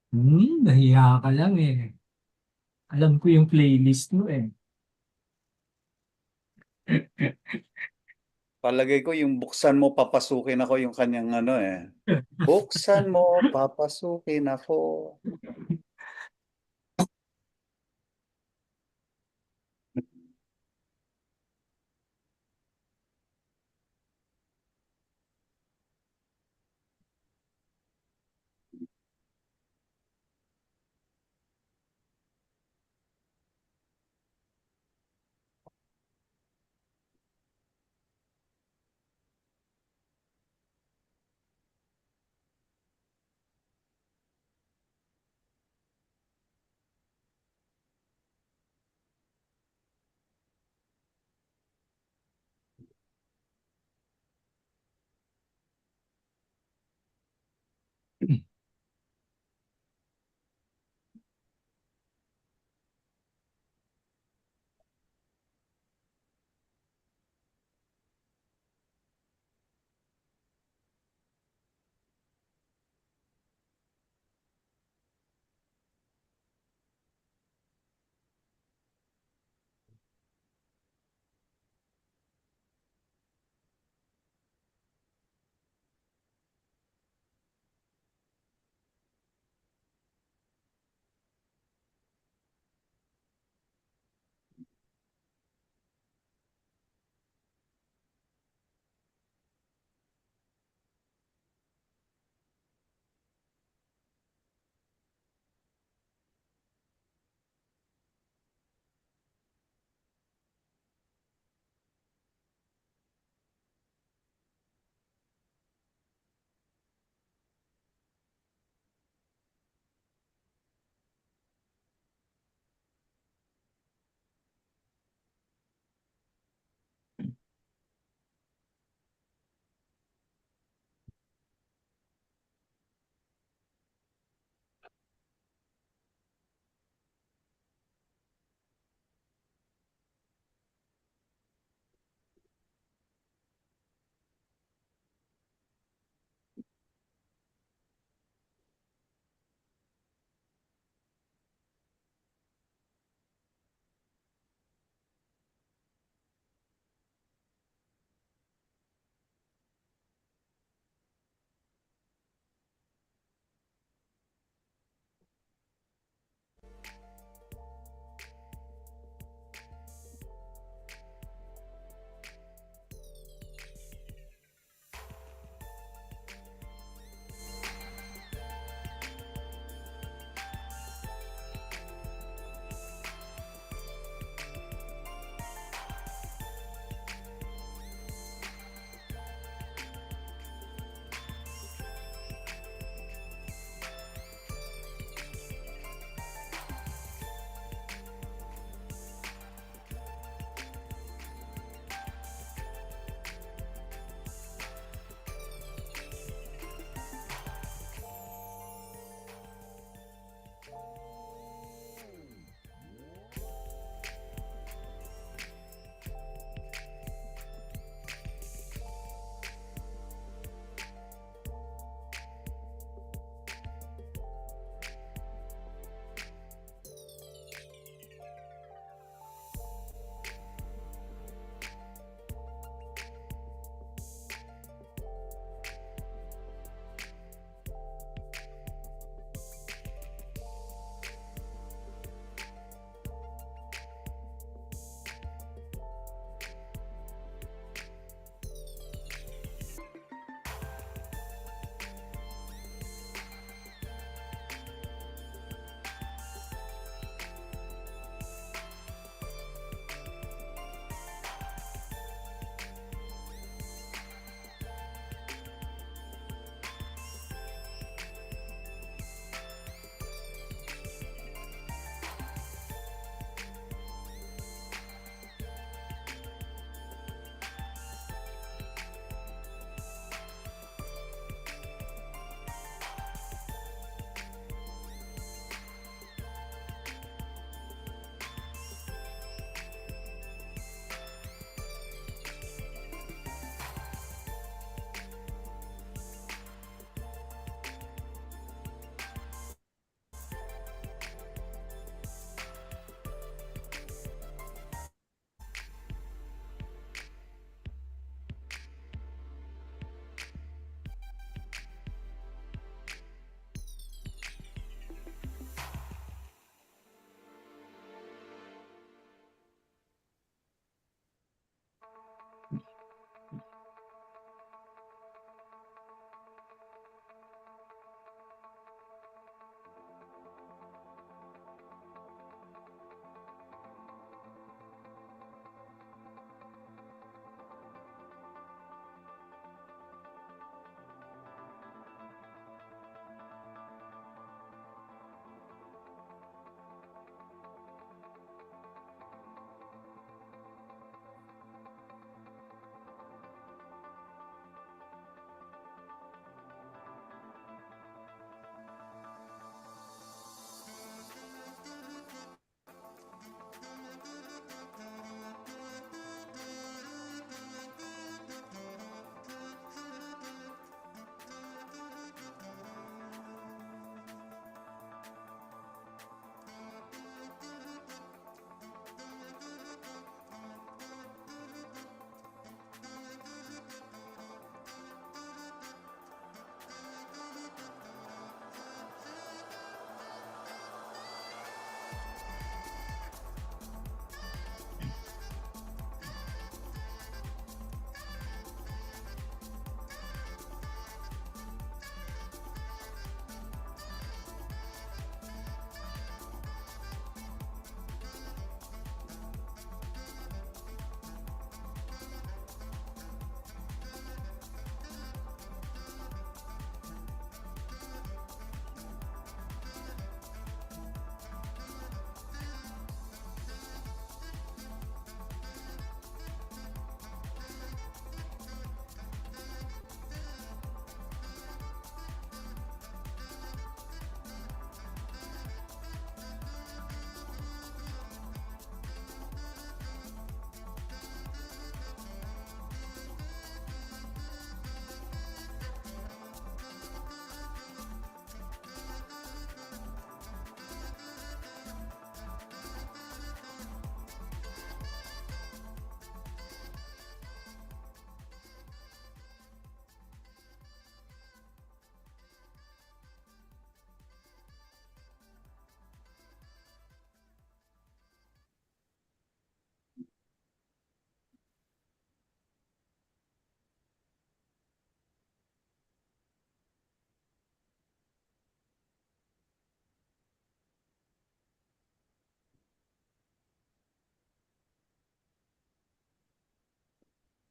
Nahiya ka lang eh. Alam ko yung playlist mo eh. Palagay ko yung buksan mo, papasukin ako yung kanyang ano eh. Buksan mo, papasukin ako.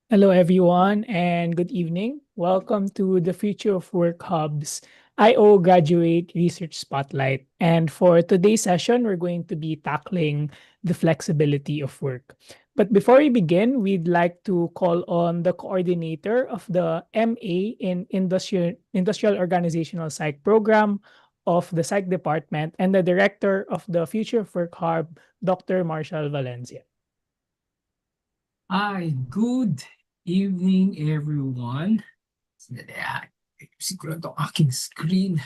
Hello, everyone, and good evening. Welcome to the Future of Work Hub's IO Graduate Research Spotlight. And for today's session, we're going to be tackling the flexibility of work. But before we begin, we'd like to call on the coordinator of the MA in Industrial Organizational Psych program of the Psych Department and the director of the Future of Work Hub, Dr. Marshall Valencia. Hi, good evening everyone. Sandali siguro itong aking screen.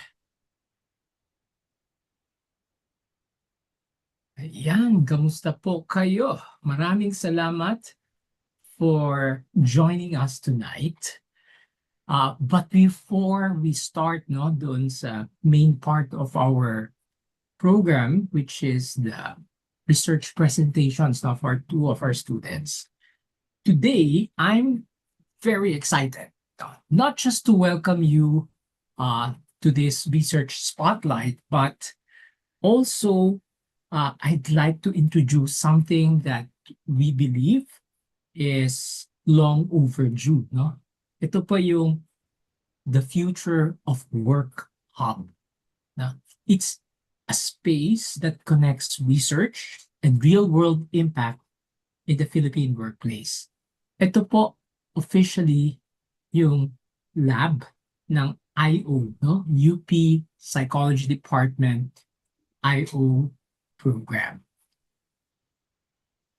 Ayan, kamusta po kayo? Maraming salamat for joining us tonight. But before we start doon sa main part of our program, which is the research presentations of two of our students, today I'm very excited, not just to welcome you to this research spotlight, but also I'd like to introduce something that we believe is long overdue. No? Ito po yung the Future of Work Hub. No? It's a space that connects research and real-world impact in the Philippine workplace. Ito po officially yung lab ng IO, no? UP Psychology Department IO program.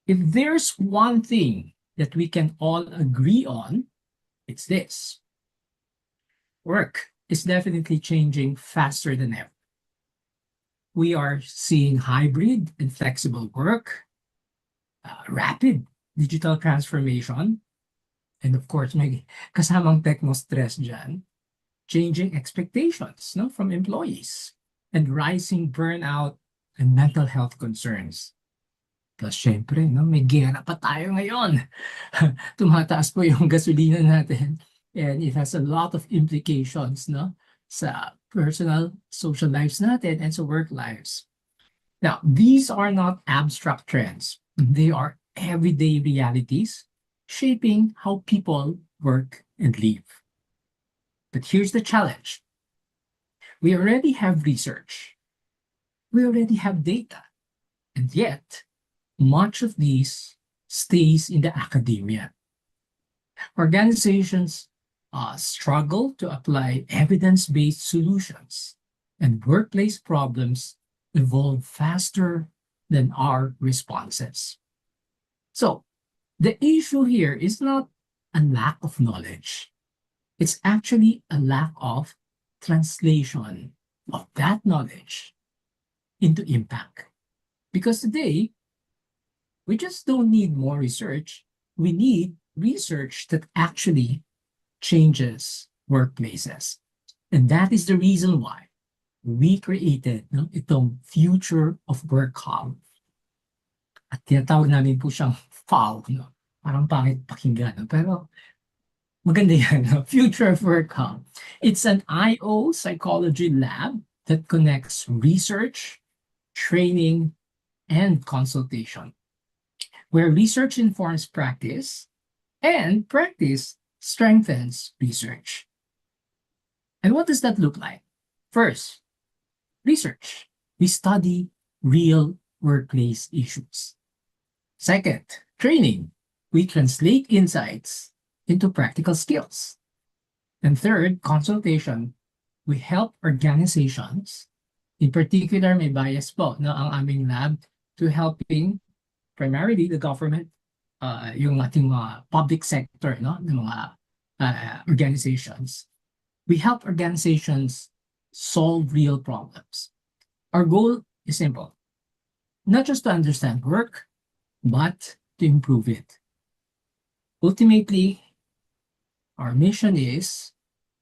If there's one thing that we can all agree on, it's this. Work is definitely changing faster than ever. We are seeing hybrid and flexible work, rapid digital transformation, and of course, may kasamang techno-stress dyan, changing expectations from employees, and rising burnout and mental health concerns. Plus, syempre, may gera pa tayo ngayon. Tumataas po yung gasolina natin, and it has a lot of implications sa personal, social lives natin and sa work lives. Now, these are not abstract trends. They are everyday realities shaping how people work and live. But here's the challenge. We already have research. We already have data. And yet, much of these stays in the academia. Organizations struggle to apply evidence-based solutions, and workplace problems evolve faster than our responses. So, the issue here is not a lack of knowledge. It's actually a lack of translation of that knowledge into impact. Because today, we just don't need more research. We need research that actually changes workplaces. And that is the reason why we created itong Future of Work Hub. At tinatawag namin po siyang FOW. Parang pangit pakinggan. Pero maganda yan. Future of Work Hub. It's an IO psychology lab that connects research, training, and consultation, where research informs practice and practice strengthens research. And what does that look like? First, research. We study real workplace issues. Second, training. We translate insights into practical skills. And third, consultation. We help organizations, in particular may bias po ang aming lab to helping primarily the government, yung ating public sector ng mga organizations. We help organizations solve real problems. Our goal is simple. Not just to understand work, but to improve it. Ultimately, our mission is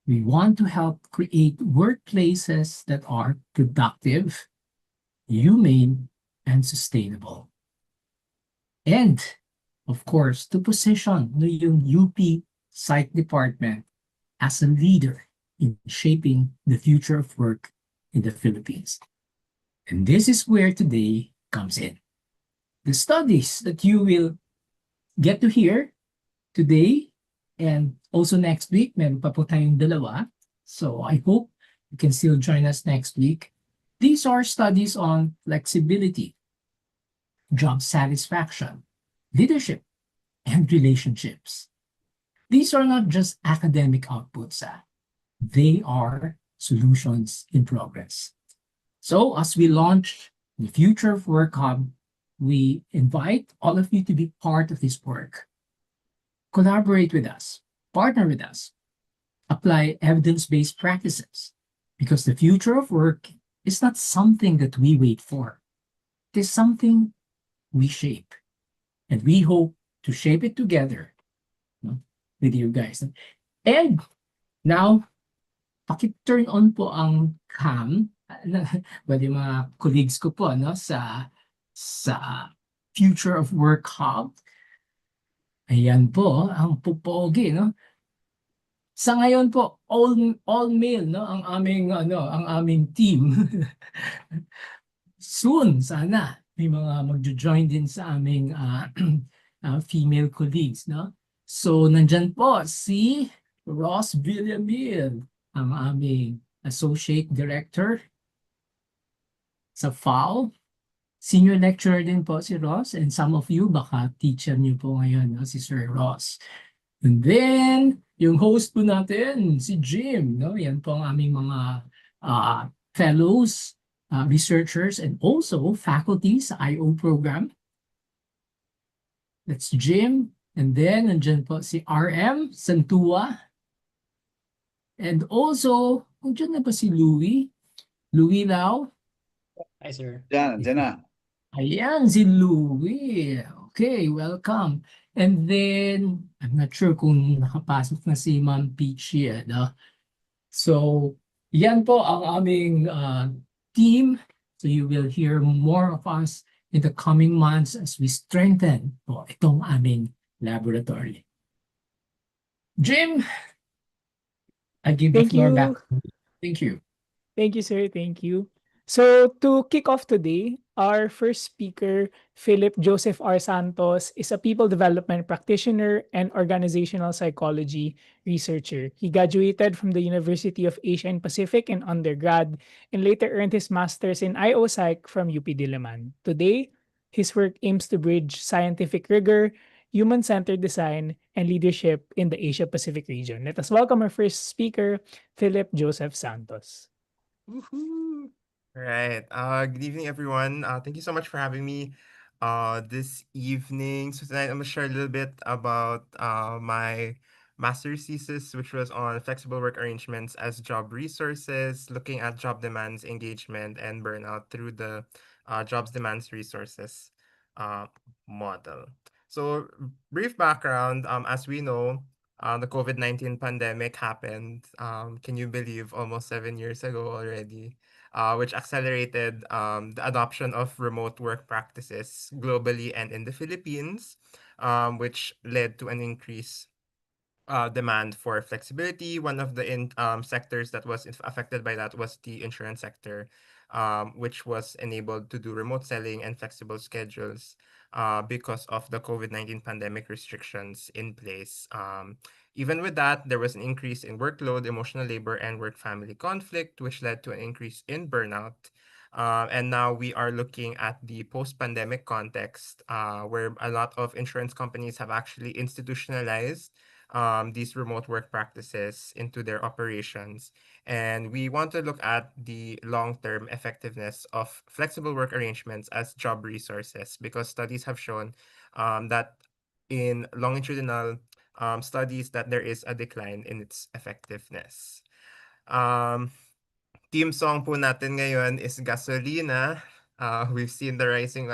we want to help create workplaces that are productive, humane, and sustainable. And, of course, to position yung UP Psych Department as a leader in shaping the future of work in the Philippines. And this is where today comes in. The studies that you will get to hear today And also next week, meron pa po tayong dalawa. So I hope you can still join us next week. These are studies on flexibility, job satisfaction, leadership, and relationships. These are not just academic outputs. They are solutions in progress. So as we launch the Future of Work Hub, we invite all of you to be part of this work. Collaborate with us, partner with us, apply evidence-based practices, because the future of work is not something that we wait for. It is something we shape, and we hope to shape it together, no, with you guys. And now, paki-turn on po ang cam, pwede mga colleagues ko po, no, sa Future of Work Hub. Ayan po, ang pupogi, no? Sa ngayon po, all male, no, ang aming team. Soon, sana, may mga magjo-join din sa aming female colleagues, no? So, nandyan po si Ross Villamil, ang aming Associate Director sa FOW. Senior lecturer din po si Ross, and some of you, baka teacher niyo po ngayon, no? Si Sir Ross. And then, yung host po natin, si Jim, no? Yan po ang aming mga fellows, researchers, and also faculty sa IO program. That's Jim. And then, nandyan po si RM Santua. And also, nandyan na ba si Louie? Louie Lau. Hi, sir. Diyan na. Ayan, si Louie. Okay, welcome. And then, I'm not sure kung nakapasok na si Ma'am Peachy, no? So, yan po ang aming team. So you will hear more of us in the coming months as we strengthen po itong aming laboratory. Jim, I give the Thank floor you. back. Thank you. Thank you, sir. Thank you. So to kick off today, our first speaker, Philip Joseph R. Santos, is a people development practitioner and organizational psychology researcher. He graduated from the University of Asia and Pacific in undergrad and later earned his master's in IO Psych from UP Diliman. Today, his work aims to bridge scientific rigor, human-centered design, and leadership in the Asia-Pacific region. Let us welcome our first speaker, Philip Joseph Santos. Woohoo! Right. Good evening, everyone. Thank you so much for having me this evening. So tonight I'm gonna share a little bit about my master's thesis, which was on flexible work arrangements as job resources, looking at job demands, engagement, and burnout through the jobs demands resources uh, model. So brief background, as we know, the COVID-19 pandemic happened. Can you believe almost 7 years ago already? Which accelerated the adoption of remote work practices globally and in the Philippines, which led to an increase demand for flexibility. One of the sectors that was affected by that was the insurance sector, which was enabled to do remote selling and flexible schedules because of the COVID-19 pandemic restrictions in place. Even with that, there was an increase in workload, emotional labor, and work-family conflict, which led to an increase in burnout. And now we are looking at the post-pandemic context, where a lot of insurance companies have actually institutionalized these remote work practices into their operations. And we want to look at the long-term effectiveness of flexible work arrangements as job resources, because studies have shown that in longitudinal studies that there is a decline in its effectiveness. Team song po natin ngayon is Gasolina. We've seen the rising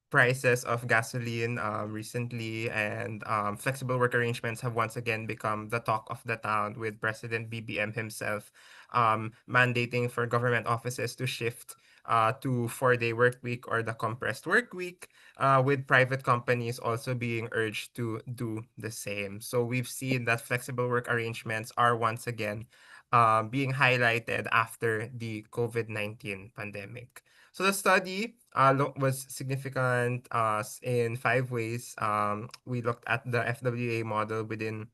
prices of gasoline recently, and flexible work arrangements have once again become the talk of the town, with President BBM himself mandating for government offices to shift to 4-day work week or the compressed work week, with private companies also being urged to do the same. So we've seen that flexible work arrangements are once again being highlighted after the COVID-19 pandemic. So the study was significant in 5 ways. We looked at the FWA model within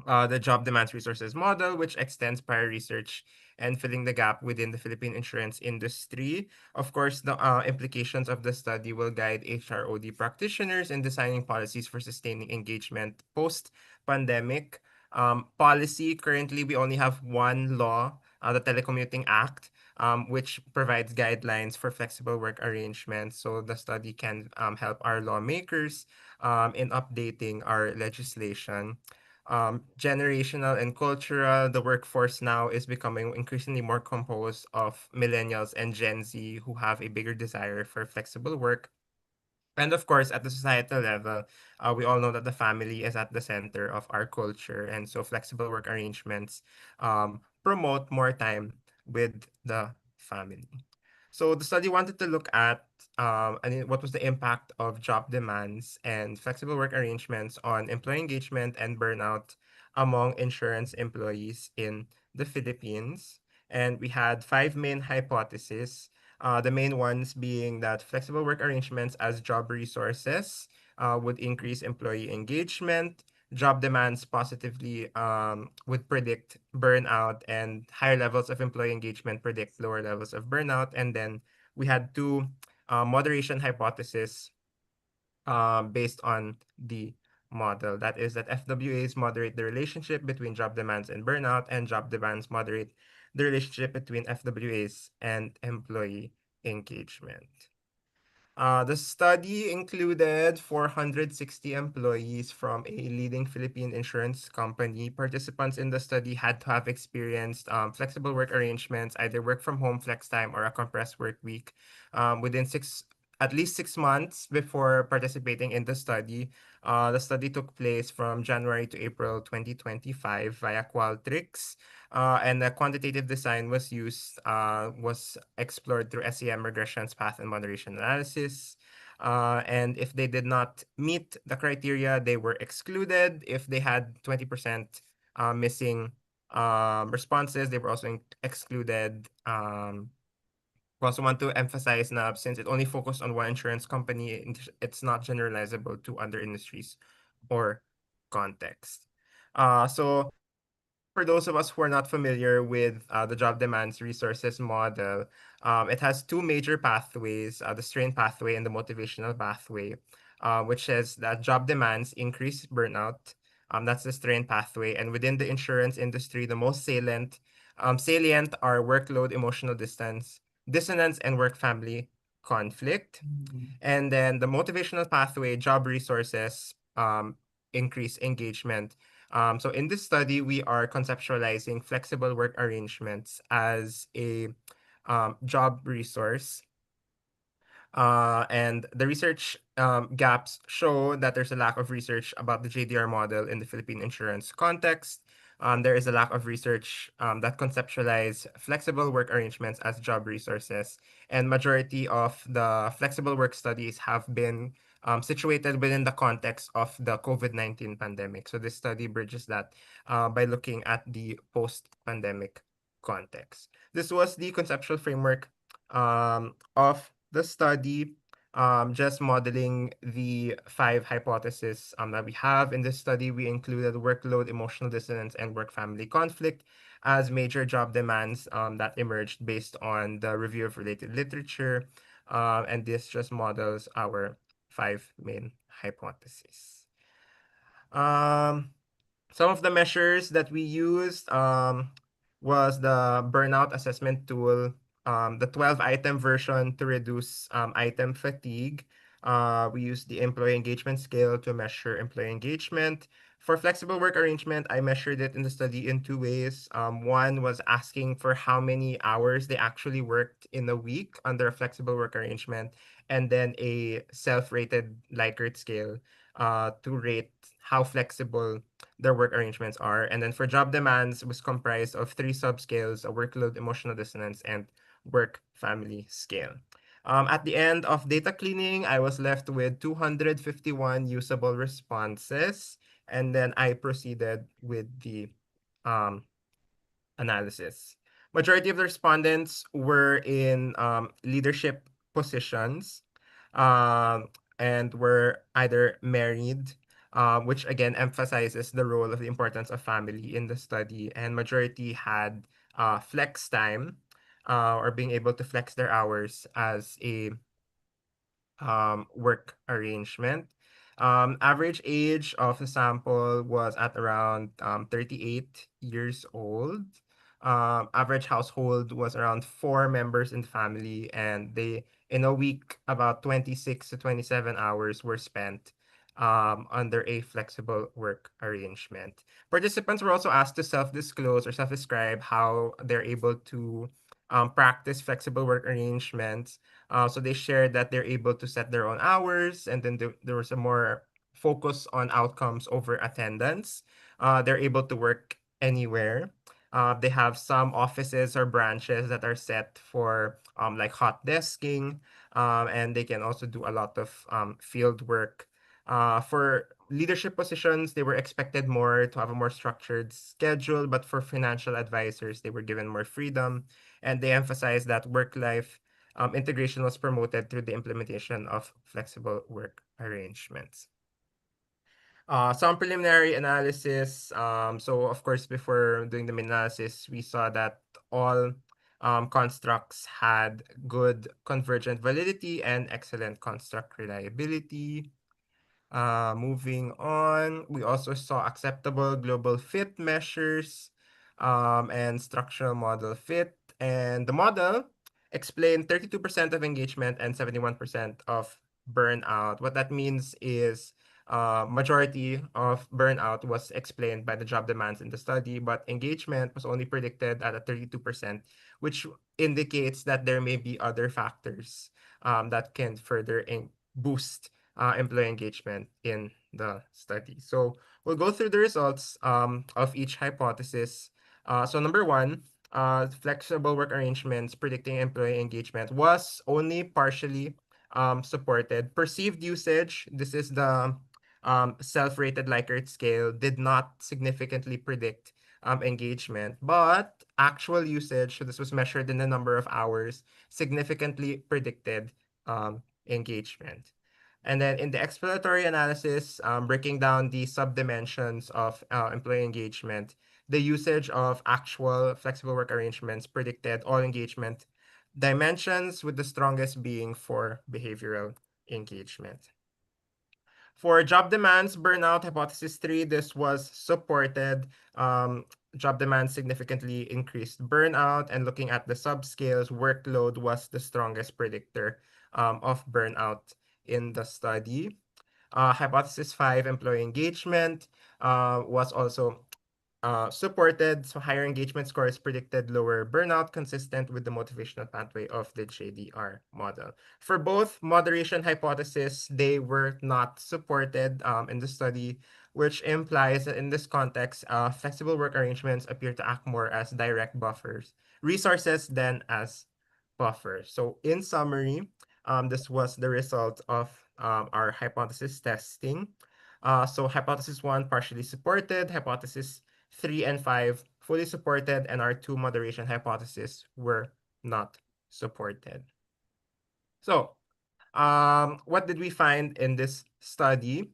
the job demands resources model, which extends prior research and filling the gap within the Philippine insurance industry. Of course, the implications of the study will guide HROD practitioners in designing policies for sustaining engagement post-pandemic. Policy, currently, we only have one law, the Telecommuting Act, which provides guidelines for flexible work arrangements. So the study can help our lawmakers in updating our legislation. Generational and cultural, the workforce now is becoming increasingly more composed of millennials and Gen Z who have a bigger desire for flexible work. And of course, at the societal level, we all know that the family is at the center of our culture. And so flexible work arrangements promote more time with the family. So the study wanted to look at what was the impact of job demands and flexible work arrangements on employee engagement and burnout among insurance employees in the Philippines. And we had five main hypotheses, the main ones being that flexible work arrangements as job resources would increase employee engagement. Job demands positively would predict burnout, and higher levels of employee engagement predict lower levels of burnout. And then we had two moderation hypotheses based on the model. That is that FWAs moderate the relationship between job demands and burnout, and job demands moderate the relationship between FWAs and employee engagement. The study included 460 employees from a leading Philippine insurance company. Participants in the study had to have experienced flexible work arrangements, either work from home, flex time, or a compressed work week within at least 6 months before participating in the study. The study took place from January to April 2025 via Qualtrics. And the quantitative design was explored through SEM regressions, path and moderation analysis. And if they did not meet the criteria, they were excluded. If they had 20% missing responses, they were also excluded. We also want to emphasize now, since it only focused on one insurance company, it's not generalizable to other industries or context. So for those of us who are not familiar with the job demands resources model, it has two major pathways, the strain pathway and the motivational pathway, which says that job demands increase burnout. That's the strain pathway. And within the insurance industry, the most salient are workload, emotional dissonance, and work-family conflict. And then the motivational pathway, job resources, increase engagement. So in this study, we are conceptualizing flexible work arrangements as a job resource. And the research gaps show that there's a lack of research about the JDR model in the Philippine insurance context. There is a lack of research that conceptualize flexible work arrangements as job resources, and majority of the flexible work studies have been situated within the context of the COVID-19 pandemic. So this study bridges that by looking at the post-pandemic context. This was the conceptual framework of the study, just modeling the five hypotheses that we have. In this study, we included workload, emotional dissonance, and work-family conflict as major job demands that emerged based on the review of related literature. And this just models our five main hypotheses. Some of the measures that we used was the burnout assessment tool, the 12-item version to reduce item fatigue. We used the employee engagement scale to measure employee engagement. For flexible work arrangement, I measured it in the study in two ways. One was asking for how many hours they actually worked in a week under a flexible work arrangement, and then a self-rated Likert scale to rate how flexible their work arrangements are. And then for job demands, it was comprised of three subscales: a workload, emotional dissonance, and work family scale. At the end of data cleaning, I was left with 251 usable responses, and then I proceeded with the um, analysis. Majority of the respondents were in leadership positions and were either married which again emphasizes the role of the importance of family in the study. And majority had flex time, or being able to flex their hours as a work arrangement. Average age of the sample was at around 38 years old. Average household was around 4 members in the family, and they in a week about 26 to 27 hours were spent under a flexible work arrangement. Participants were also asked to self-disclose or self-describe how they're able to practice flexible work arrangements. So they shared that they're able to set their own hours, and then there was a more focus on outcomes over attendance. They're able to work anywhere. They have some offices or branches that are set for like hot desking, and they can also do a lot of field work. For leadership positions, they were expected more to have a more structured schedule, but for financial advisors, they were given more freedom, and they emphasized that work-life integration was promoted through the implementation of flexible work arrangements. Some preliminary analysis. So of course, before doing the analysis, we saw that all constructs had good convergent validity and excellent construct reliability. Moving on, we also saw acceptable global fit measures and structural model fit. And the model explained 32% of engagement and 71% of burnout. What that means is majority of burnout was explained by the job demands in the study, but engagement was only predicted at a 32%, which indicates that there may be other factors that can further boost employee engagement in the study. So we'll go through the results of each hypothesis. So number one, flexible work arrangements predicting employee engagement was only partially supported. Perceived usage, this is the self-rated Likert scale, did not significantly predict engagement, but actual usage, so this was measured in the number of hours, significantly predicted engagement. And then in the exploratory analysis, breaking down the subdimensions of employee engagement, the usage of actual flexible work arrangements predicted all engagement dimensions, with the strongest being for behavioral engagement. For job demands, burnout hypothesis 3, this was supported. Job demands significantly increased burnout, and looking at the subscales, workload was the strongest predictor of burnout in the study. Hypothesis 5, employee engagement, was also supported. So higher engagement scores predicted lower burnout, consistent with the motivational pathway of the JDR model. For both moderation hypothesis, they were not supported in the study, which implies that in this context, flexible work arrangements appear to act more as direct buffers, resources than as buffers. So in summary, this was the result of our hypothesis testing. So hypothesis 1 partially supported, hypothesis 3 and 5 fully supported, and our 2 moderation hypotheses were not supported. So what did we find in this study?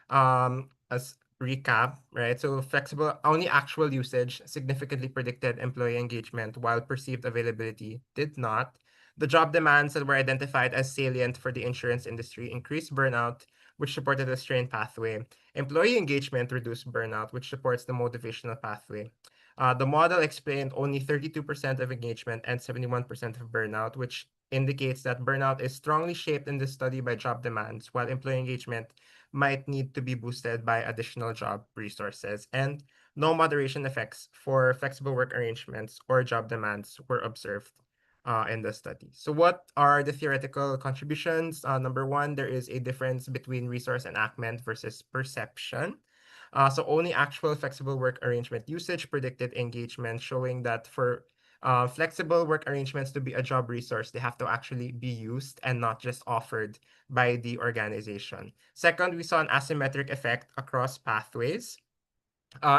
As recap, right? So flexible, only actual usage significantly predicted employee engagement, while perceived availability did not. The job demands that were identified as salient for the insurance industry increased burnout, which supported the strain pathway. Employee engagement reduced burnout, which supports the motivational pathway. The model explained only 32% of engagement and 71% of burnout, which indicates that burnout is strongly shaped in this study by job demands, while employee engagement might need to be boosted by additional job resources. And no moderation effects for flexible work arrangements or job demands were observed in the study. So what are the theoretical contributions? Number one, there is a difference between resource enactment versus perception. So only actual flexible work arrangement usage predicted engagement, showing that for flexible work arrangements to be a job resource, they have to actually be used and not just offered by the organization. Second, we saw an asymmetric effect across pathways,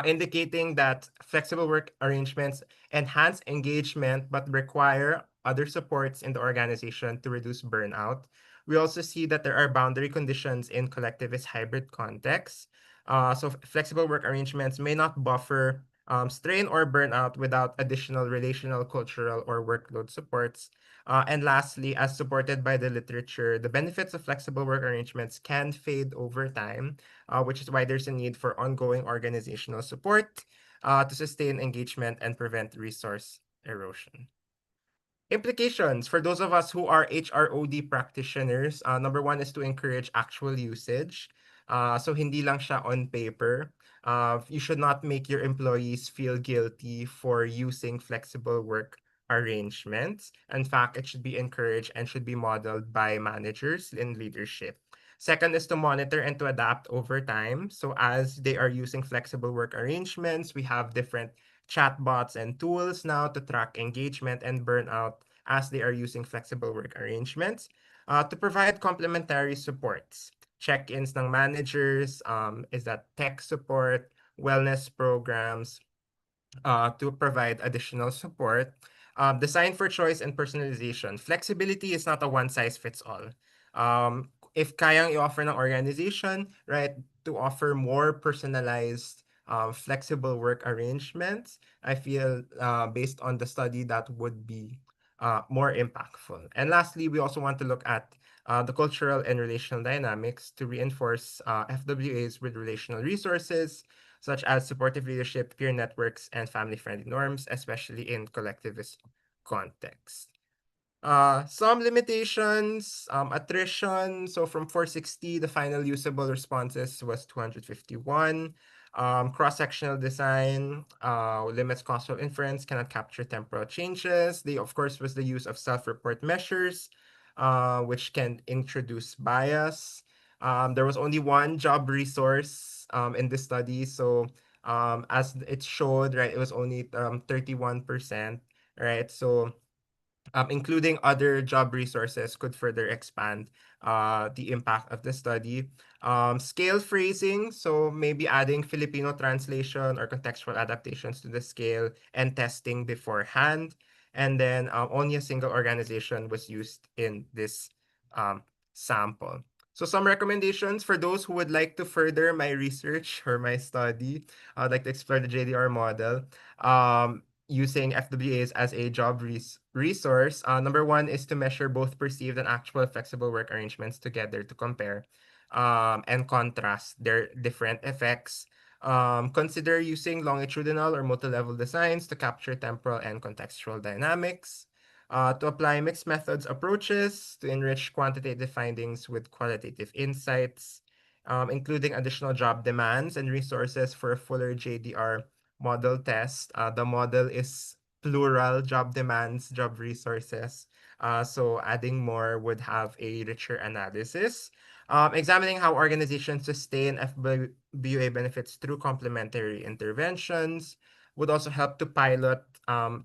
indicating that flexible work arrangements enhance engagement but require other supports in the organization to reduce burnout. We also see that there are boundary conditions in collectivist hybrid contexts. So flexible work arrangements may not buffer strain or burnout without additional relational, cultural, or workload supports. And lastly, as supported by the literature, the benefits of flexible work arrangements can fade over time, which is why there's a need for ongoing organizational support to sustain engagement and prevent resource erosion. Implications for those of us who are HROD practitioners, number one is to encourage actual usage. So hindi lang siya on paper. You should not make your employees feel guilty for using flexible work arrangements. In fact, it should be encouraged and should be modeled by managers in leadership. Second is to monitor and to adapt over time. So as they are using flexible work arrangements, we have different chatbots and tools now to track engagement and burnout as they are using flexible work arrangements to provide complementary supports. Check-ins ng managers, is that tech support, wellness programs, to provide additional support. Design for choice and personalization. Flexibility is not a one-size-fits-all. If kayang i-offer ng organization, right, to offer more personalized, flexible work arrangements, I feel based on the study that would be more impactful. And lastly, we also want to look at the cultural and relational dynamics to reinforce FWAs with relational resources, such as supportive leadership, peer networks, and family-friendly norms, especially in collectivist contexts. Some limitations, attrition. So from 460, the final usable responses was 251. Cross-sectional design limits causal inference, cannot capture temporal changes. They, of course, was the use of self-report measures, which can introduce bias. There was only one job resource in this study. So as it showed, right, it was only 31%, right? So including other job resources could further expand the impact of the study. Scale phrasing, so maybe adding Filipino translation or contextual adaptations to the scale and testing beforehand. And then only a single organization was used in this sample. So some recommendations for those who would like to further my research or my study, I'd like to explore the JDR model. Using FWAs as a job resource. Number one is to measure both perceived and actual flexible work arrangements together to compare and contrast their different effects. Consider using longitudinal or multi-level designs to capture temporal and contextual dynamics. To apply mixed methods approaches to enrich quantitative findings with qualitative insights, including additional job demands and resources for a fuller JDR model test. The model is plural job demands, job resources. So adding more would have a richer analysis. Examining how organizations sustain FWA benefits through complementary interventions would also help to pilot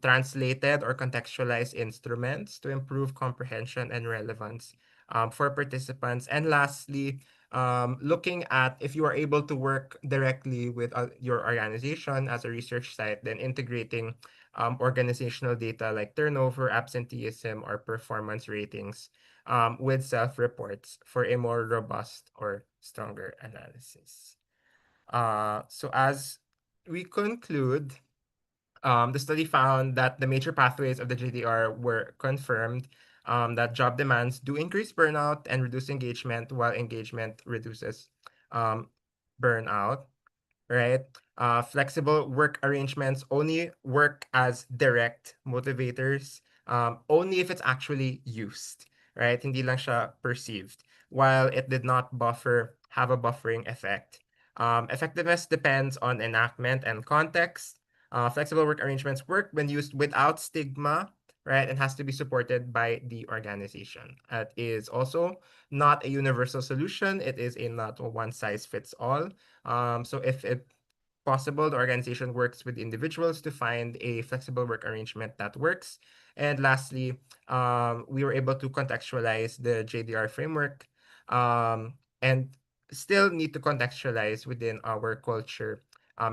translated or contextualized instruments to improve comprehension and relevance for participants. And lastly, looking at if you are able to work directly with your organization as a research site, then integrating organizational data like turnover, absenteeism, or performance ratings with self-reports for a more robust or stronger analysis. So as we conclude, the study found that the major pathways of the GDR were confirmed, that job demands do increase burnout and reduce engagement, while engagement reduces burnout, right? Flexible work arrangements only work as direct motivators, only if it's actually used, right? Hindi lang siya perceived, while it did not have a buffering effect. Effectiveness depends on enactment and context. Flexible work arrangements work when used without stigma, right? And has to be supported by the organization. It is also not a universal solution. It is a not a one size fits all. So if it possible, the organization works with individuals to find a flexible work arrangement that works. And lastly, we were able to contextualize the JDR framework and still need to contextualize within our culture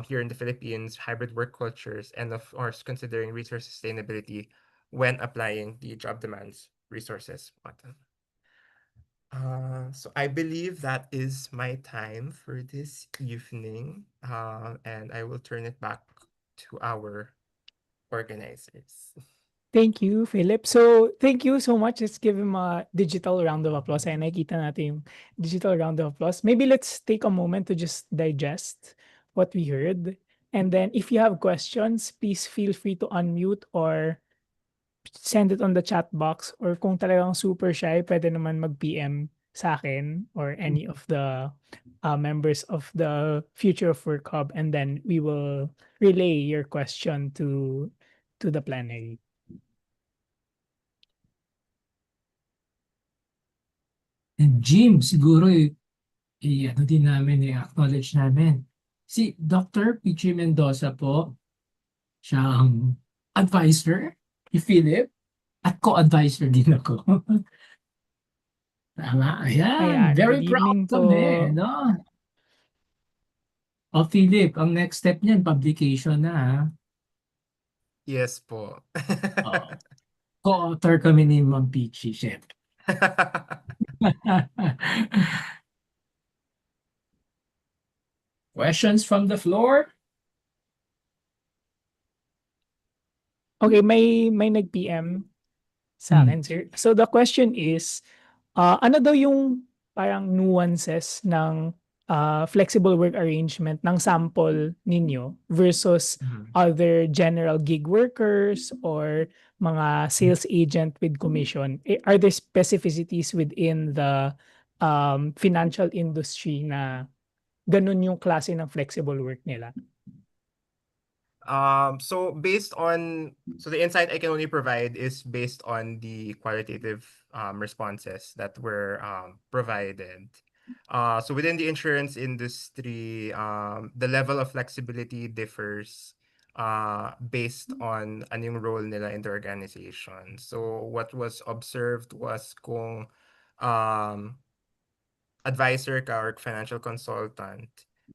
here in the Philippines, hybrid work cultures, and of course, considering resource sustainability when applying the job demands resources model. So I believe that is my time for this evening, and I will turn it back to our organizers. Thank you, Philip. So, thank you so much. Let's give him a digital round of applause. Ay, nakikita natin yung digital round of applause. Maybe let's take a moment to just digest what we heard. And then if you have questions, please feel free to unmute or send it on the chat box. Or kung talagang super shy, pwede naman mag-PM sa akin or any of the members of the Future of Work Hub. And then we will relay your question to the plenary. And Jim, siguro ano din namin, i-acknowledge namin. Si Dr. Pichi Mendoza po, siya ang advisor ni Philip at co-advisor din ako. Tama, ayan. Ayan, Very good proud evening kami, po. no? O Philip, ang next step niyan, publication na ha. Yes po. Oh, co-author kami ni Ma'am Pichi, syempre. Questions from the floor? Okay, may nag-PM sa akin, sir. So the question is, ano daw yung parang nuances ng flexible work arrangement ng sample ninyo versus Mhm. other general gig workers or mga sales agent with commission? Are there specificities within the financial industry na ganun yung klase ng flexible work nila? So the insight I can only provide is based on the qualitative responses that were provided. So within the insurance industry, the level of flexibility differs based on anong role nila in the organization. So what was observed was kung um, advisor ka or financial consultant,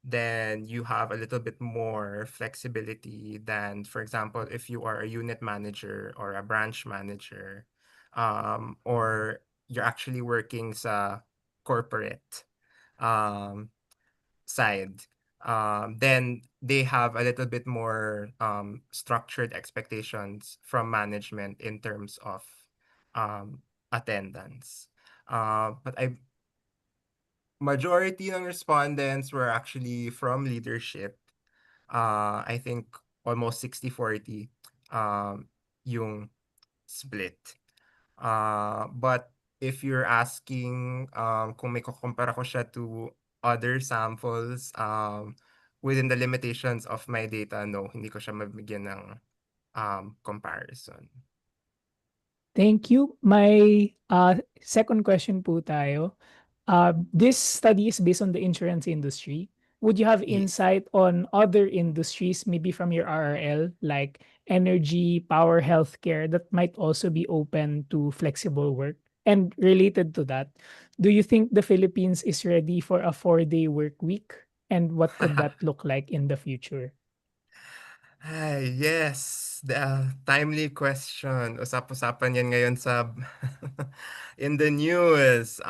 then you have a little bit more flexibility than, for example, if you are a unit manager or a branch manager, or you're actually working sa corporate um, side, then they have a little bit more structured expectations from management in terms of attendance. But majority ng respondents were actually from leadership. I think almost 60-40 yung split. But if you're asking kung may kukumpara ko siya to other samples within the limitations of my data, no, hindi ko siya mabigyan ng comparison. Thank you. My second question po tayo. This study is based on the insurance industry. Would you have Yes. insight on other industries, maybe from your RRL, like energy, power, healthcare, that might also be open to flexible work? And related to that, do you think the Philippines is ready for a 4-day work week? And what could that look like in the future? Ay, yes. The timely question. Usap-usapan yan ngayon sa in the news.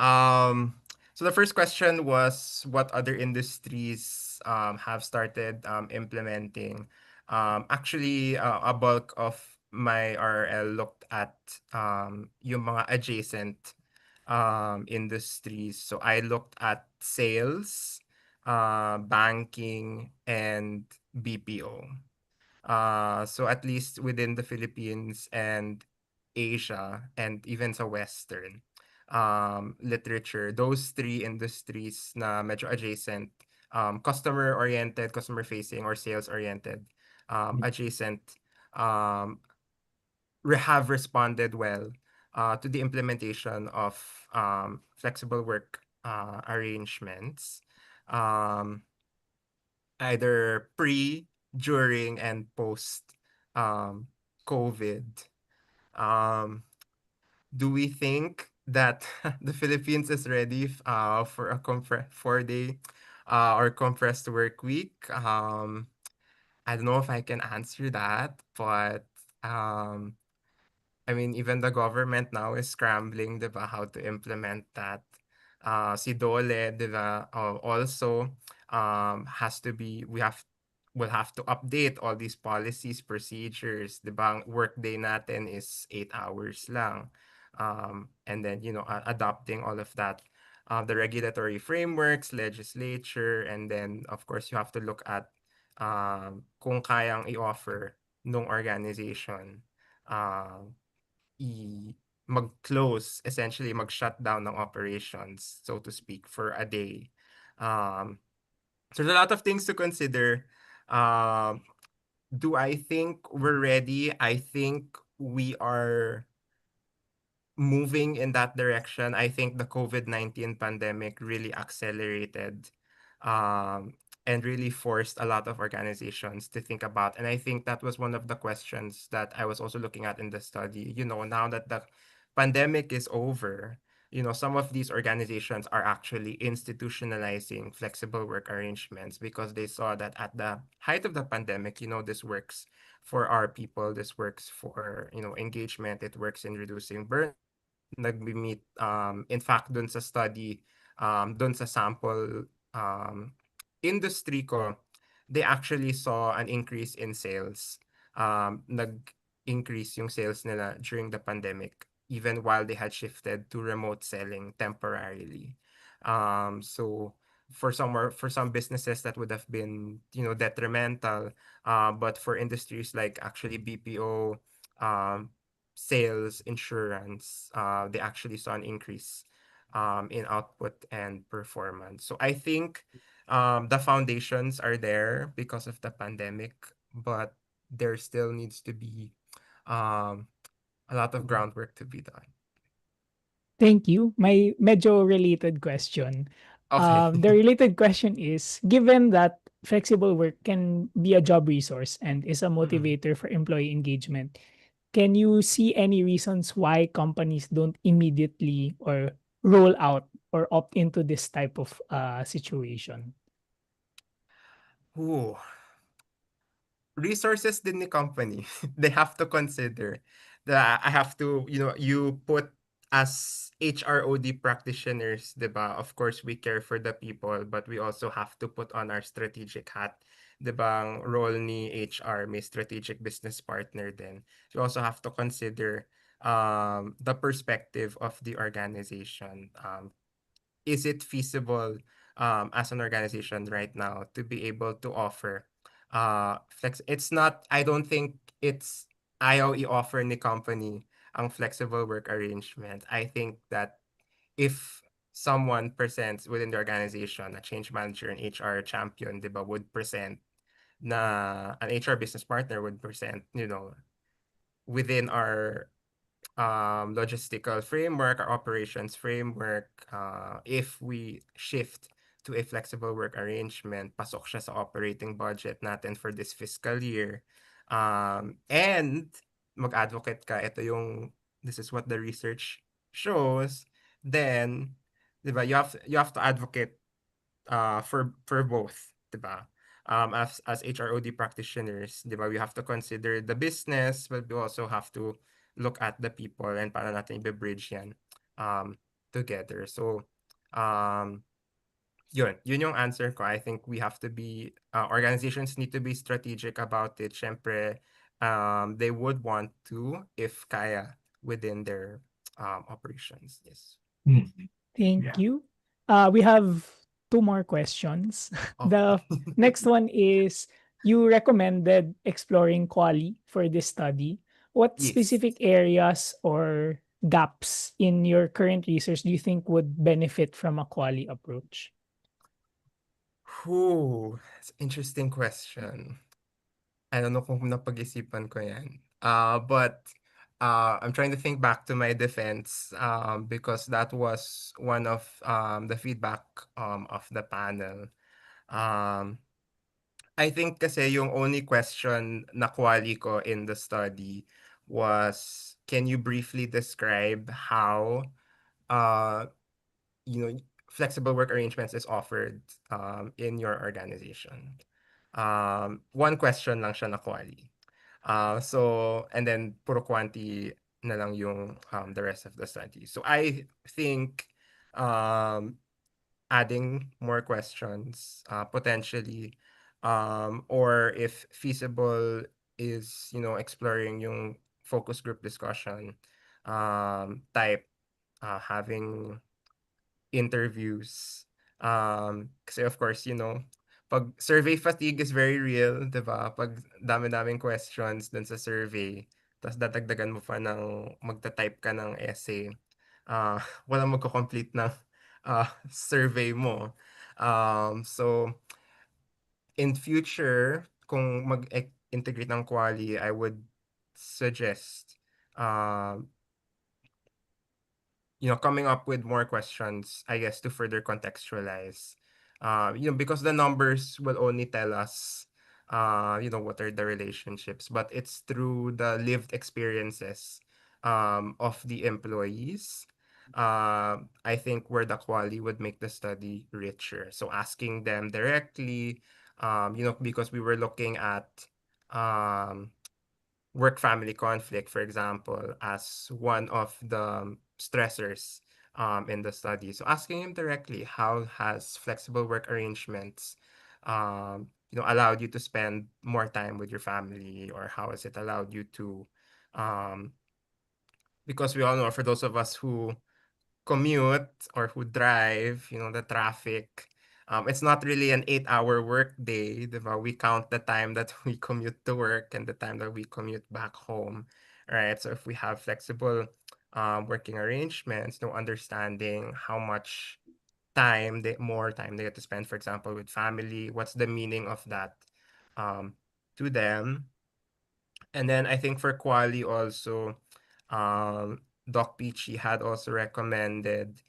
So the first question was what other industries have started implementing. Actually, a bulk of my RL looked at yung mga adjacent industries. So I looked at sales, banking, and BPO. So at least within the Philippines and Asia and even sa Western literature, those three industries na medyo adjacent, customer-oriented, customer-facing, or sales-oriented, adjacent, um, have responded well to the implementation of flexible work arrangements. Um, Either pre, during, and post COVID. Um, do we think that the Philippines is ready for a 4-day or compressed work week? I don't know if I can answer that, but I mean, even the government now is scrambling, diba, how to implement that. Si Dole, 'di ba, also has to be will have to update all these policies, procedures, 'di ba? Ang workday natin is 8 hours lang. And then, adopting all of that, the regulatory frameworks, legislature, and then, of course, you have to look at kung kayang i-offer nung organization, um, i mag-close, essentially mag-shut down ng operations, so to speak, for a day. Um, so there's a lot of things to consider. Um, do I think we're ready? I think we are moving in that direction. I think the COVID-19 pandemic really accelerated um, and really forced a lot of organizations to think about. And I think that was one of the questions that I was also looking at in the study. Now that the pandemic is over, some of these organizations are actually institutionalizing flexible work arrangements because they saw that at the height of the pandemic, this works for our people, this works for, engagement, it works in reducing burnout, nagme-meet, in fact, dun sa study, dun sa sample industry ko, they actually saw an increase in sales. Nag-increase yung sales nila during the pandemic, even while they had shifted to remote selling temporarily. So for some businesses that would have been, detrimental, but for industries like actually BPO, um, sales, insurance, they actually saw an increase in output and performance. So I think the foundations are there because of the pandemic, but there still needs to be um, a lot of groundwork to be done. Thank you. My medyo related question. Okay. The related question is, given that flexible work can be a job resource and is a Mm. motivator for employee engagement, can you see any reasons why companies don't immediately or roll out or opt into this type of situation? Ooh. Resources din ni company. They have to consider that I have to, you put as HROD practitioners, 'di ba? Of course, we care for the people, but we also have to put on our strategic hat. 'Di ba? Ang role ni HR may strategic business partner din. You also have to consider the perspective of the organization. Is it feasible as an organization right now to be able to offer flex it's not I don't think it's ayaw i-offer ni company ang flexible work arrangement. I think that if someone presents within the organization, a change manager and HR champion, 'di ba, would present na an HR business partner would present, within our logistical framework, our operations framework, if we shift to a flexible work arrangement, pasok siya sa operating budget natin for this fiscal year. And mag-advocate ka, this is what the research shows, then, di ba, you have to advocate for both, 'di ba? As HROD practitioners, 'di ba, we have to consider the business, but we also have to look at the people and paano natin i-bridge yan um, together. So, um, yun yung answer ko. I think we have to be, organizations need to be strategic about it. Syempre, they would want to if kaya within their operations. Yes. Mhm. Thank Yeah. you. We have two more questions. Okay. The next one is, you recommended exploring quali for this study. What Yes. specific areas or gaps in your current research do you think would benefit from a quali approach? It's interesting question. I don't know kung napag-isipan ko yan. But I'm trying to think back to my defense because that was one of the feedback of the panel. Um, I think kasi yung only question na quali ko in the study was, can you briefly describe how uh, you know, flexible work arrangements is offered in your organization? One question lang siya na quali. So, and then puro quanti na lang yung the rest of the study. So I think um, adding more questions, potentially, or if feasible is, exploring yung focus group discussion, type, having interviews. Kasi of course, pag survey fatigue is very real, 'di ba? Pag dami-daming questions dun sa survey, tapos dadagdagan mo pa ng magta-type ka ng essay, walang magko-complete ng survey mo. So in future, kung mag-integrate ng quali, I would suggest um coming up with more questions, I guess, to further contextualize. Because the numbers will only tell us, what are the relationships, but it's through the lived experiences of the employees. I think where the quality would make the study richer. So asking them directly, because we were looking at um, work-family conflict, for example, as one of the stressors in the study. So asking him directly, how has flexible work arrangements, allowed you to spend more time with your family, or how has it allowed you to, um, because we all know, for those of us who commute or who drive, the traffic. It's not really an 8-hour work day, diba? We count the time that we commute to work and the time that we commute back home, right? So if we have flexible working arrangements, no understanding how much more time they get to spend, for example, with family, what's the meaning of that um, to them? And then I think for Quali also, Doc Peachy had also recommended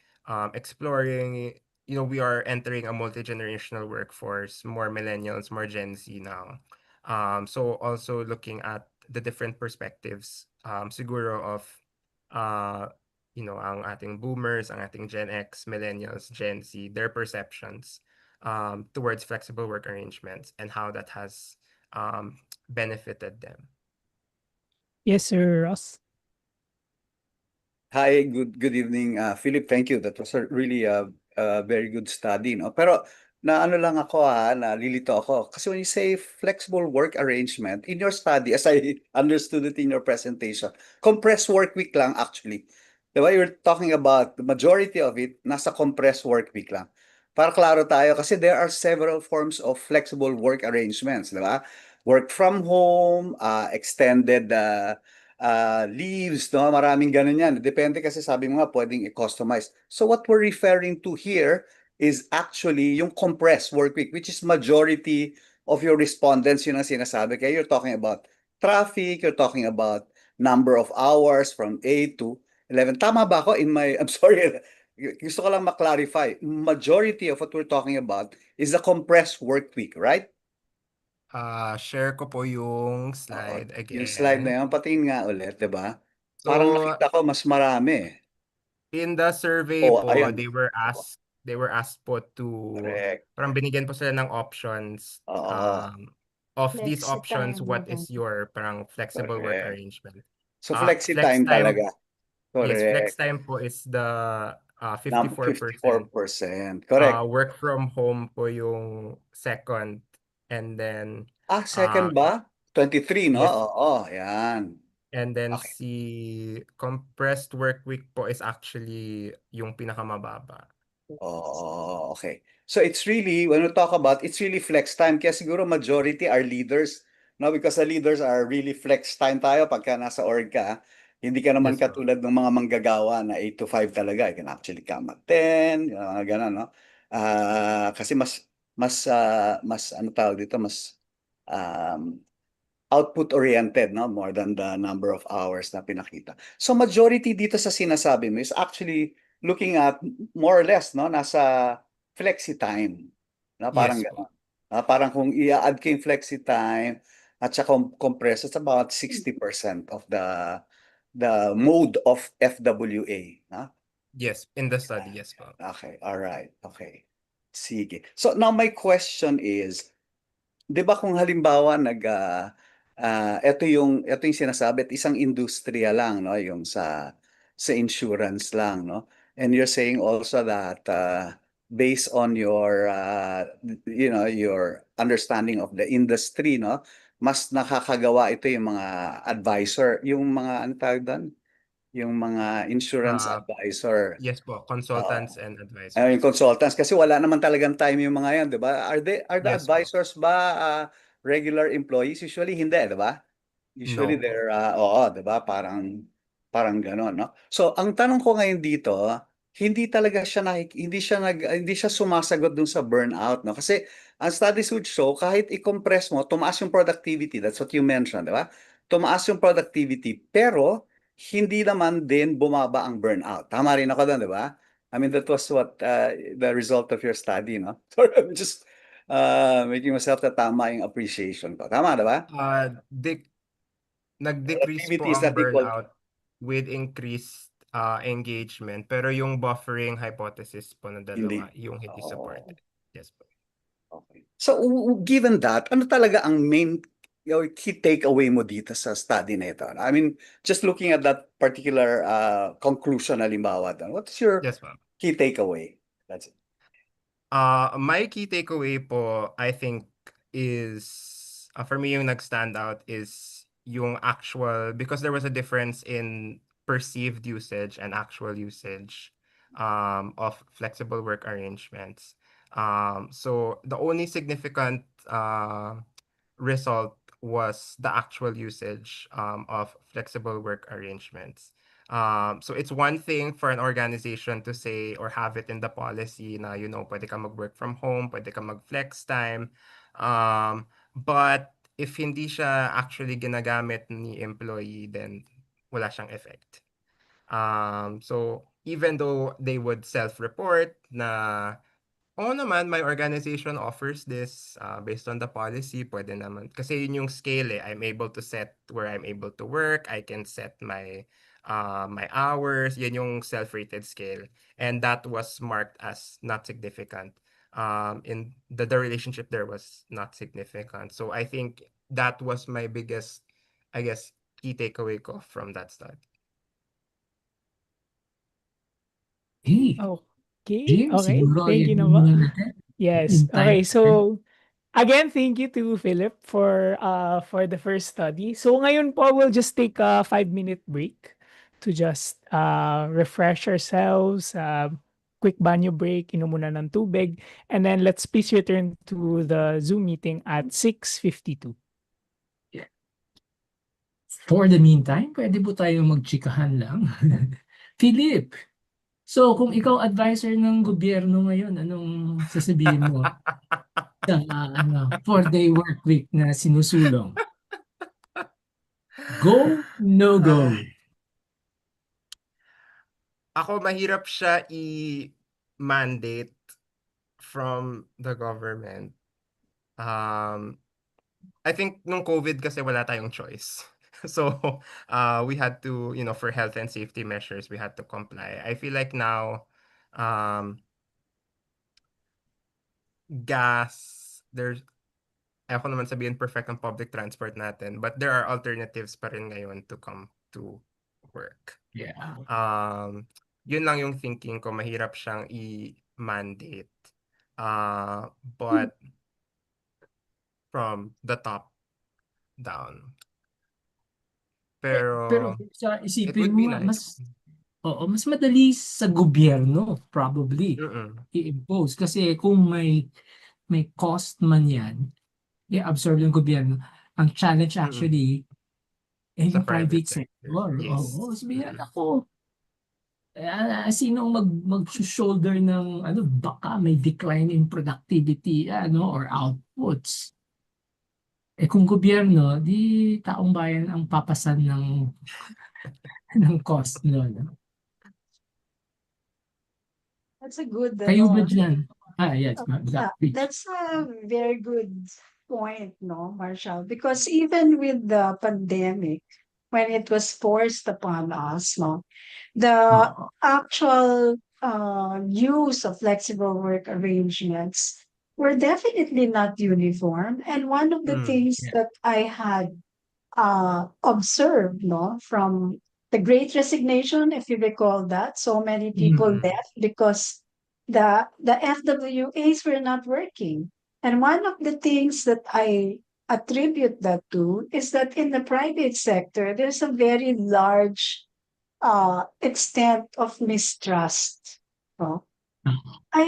exploring, we are entering a multi-generational workforce, more millennials, more Gen Z now. So also looking at the different perspectives, siguro of, uh, ang ating boomers, ang ating Gen X, millennials, Gen Z, their perceptions towards flexible work arrangements and how that has benefited them. Yes, Sir Ross. Hi, good evening, Philip. Thank you. That was a really a very good study, no? Pero na ano lang ako nalilito ako. Kasi when you say flexible work arrangement, in your study, as I understood it in your presentation, compressed work week lang actually. Diba? You're talking about the majority of it, nasa compressed work week lang. Para klaro tayo, kasi there are several forms of flexible work arrangements, diba? Work from home, extended leaves, no? Maraming ganun yan. Depende kasi sabi mo nga, pwedeng i-customize. So what we're referring to here is actually yung compressed work week, which is majority of your respondents, yun ang sinasabi. Kaya you're talking about traffic, you're talking about number of hours from 8 to 11. Tama ba ako in my, I'm sorry, gusto ko lang ma-clarify. Majority of what we're talking about is the compressed work week, right? Share ko po yung Oo. slide Yung slide na again. yun, patingin nga ulit, di ba? Parang So, nakita ko mas marami. in the survey Oh, po, ayan. they were asked po to, Correct. parang binigyan po sila ng options. Oo. Of these Flexi options, time what naman. is your parang flexible work Correct. arrangement? So flexi Flex time time, talaga. yes, flex Correct. time po is the Number 54%. 54%. Correct. Work from home po yung second. And then, Second ba? 23, no? yes, Oo, yan. and then Okay. si compressed work week po is actually yung pinakamababa. Oh, okay. So it's really, when we talk about, it's really flex time. Kaya siguro majority are leaders, no? Because the leaders are really flex time tayo pagka nasa org ka. Hindi ka naman Yes po. katulad ng mga manggagawa na 8 to 5 talaga. You can actually come at 10, mga ganun, no? Kasi mas ano tawag dito, mas um, output oriented, no, more than the number of hours na pinakita. So majority dito sa sinasabi mo is actually looking at more or less, no, nasa flexi time, na parang Yes po. gano'n. Parang kung i-add ko yung flexi time at saka compress, it's about 60% of the mode of FWA, no? Yes, in the study, yes po. Okay, all right. Okay. Sige. So now my question is, 'di ba kung halimbawa ito yung sinasabi at isang industriya lang, no, yung sa insurance lang, no. And you're saying also that based on your your understanding of the industry, no, mas nakakagawa ito yung mga advisor, yung mga ano tawag doon? Yung mga insurance Uh, advisor. yes po, consultants and Yung advisors. consultants kasi wala naman talagang time yung mga yan, 'di ba? Are the Yes po. advisors ba regular employees? Usually hindi, 'di ba? Usually No po. they're oo, 'di ba? Parang gano'n, no? So, ang tanong ko ngayon dito, hindi siya sumasagot dun sa burnout, no? Kasi ang studies would show kahit i-compress mo, tumaas yung productivity. That's what you mentioned, 'di ba? Tumaas yung productivity, pero hindi naman din bumaba ang burnout. Tama rin ako doon, 'di ba? I mean, that was what the result of your study, no? Sorry, I'm just making myself na tama yung appreciation ko. Tama, 'di ba? Uh, de Nag-decrease po Productivity is ang not equal. burnout with increased engagement, pero yung buffering hypothesis po na Hindi. dalawa, yung hindi Oh, supported. Yes po. okay. So, given that, ano talaga ang main key takeaway mo dito sa study na ito? I mean, just looking at that particular conclusion, halimbawa, what's your Yes, ma'am. key takeaway? That's it. My key takeaway po, I think, is for me yung nag-stand out is yung actual, because there was a difference in perceived usage and actual usage of flexible work arrangements. So the only significant result was the actual usage of flexible work arrangements. So it's one thing for an organization to say or have it in the policy na, pwede ka mag-work from home, pwede ka mag-flex time. But if hindi siya actually ginagamit ni employee, then wala siyang effect. So even though they would self-report na oo naman, my organization offers this based on the policy. Pwede naman. Kasi yun yung scale eh. I'm able to set where I'm able to work. I can set my hours. Yan yung self-rated scale. And that was marked as not significant. In the relationship there was not significant. So I think that was my biggest, I guess, key takeaway ko from that study. Hey, Okay, Jim, okay. siguro Thank you yan naman. muna natin. Yes. In Okay, time. so again, thank you to Philip for the first study. So ngayon po we'll just take a 5-minute break to just refresh ourselves, quick banyo break, inom muna ng tubig, and then let's please return to the Zoom meeting at 6:52. For the meantime, pwede po tayo magchikahan lang. Philip, so kung ikaw advisor ng gobyerno ngayon, anong sasabihin mo sa 4-day work week na sinusulong? Go, no go. Ay. Ako mahirap siya i-mandate from the government. I think nung COVID kasi wala tayong choice. So, we had to, for health and safety measures, we had to comply. I feel like now, gas, ayoko naman sabihin perfect ang public transport natin, but there are alternatives pa rin ngayon to come to work. Yeah. Yun lang yung thinking ko, mahirap siyang i-mandate. But from the top down. Pero Pero sa it isipin would mo be nga, nice. mas madali sa gobyerno probably Mm. i-impose kasi kung may cost man yan, i-absorb ng gobyerno. Ang challenge Mm. actually Sa yung private private sector. sector. Yes. Oo, sabihin Mm. ako, sinong mag-shoulder ng baka may decline in productivity or outputs. Kung gobyerno, di taong bayan ang papasan ng ng cost no? That's a good Kayo ba ano. dyan? Yes, ma'am. That's a very good point, no, Marshall? Because even with the pandemic, when it was forced upon us, no, the Oo. actual use of flexible work arrangements were definitely not uniform. And one of the Mm. things Yeah. that I had observed, no, from the Great Resignation, if you recall that. So many people Mhm. left because the FWAs were not working. And one of the things that I attribute that to is that in the private sector, there's a very large extent of mistrust. No? I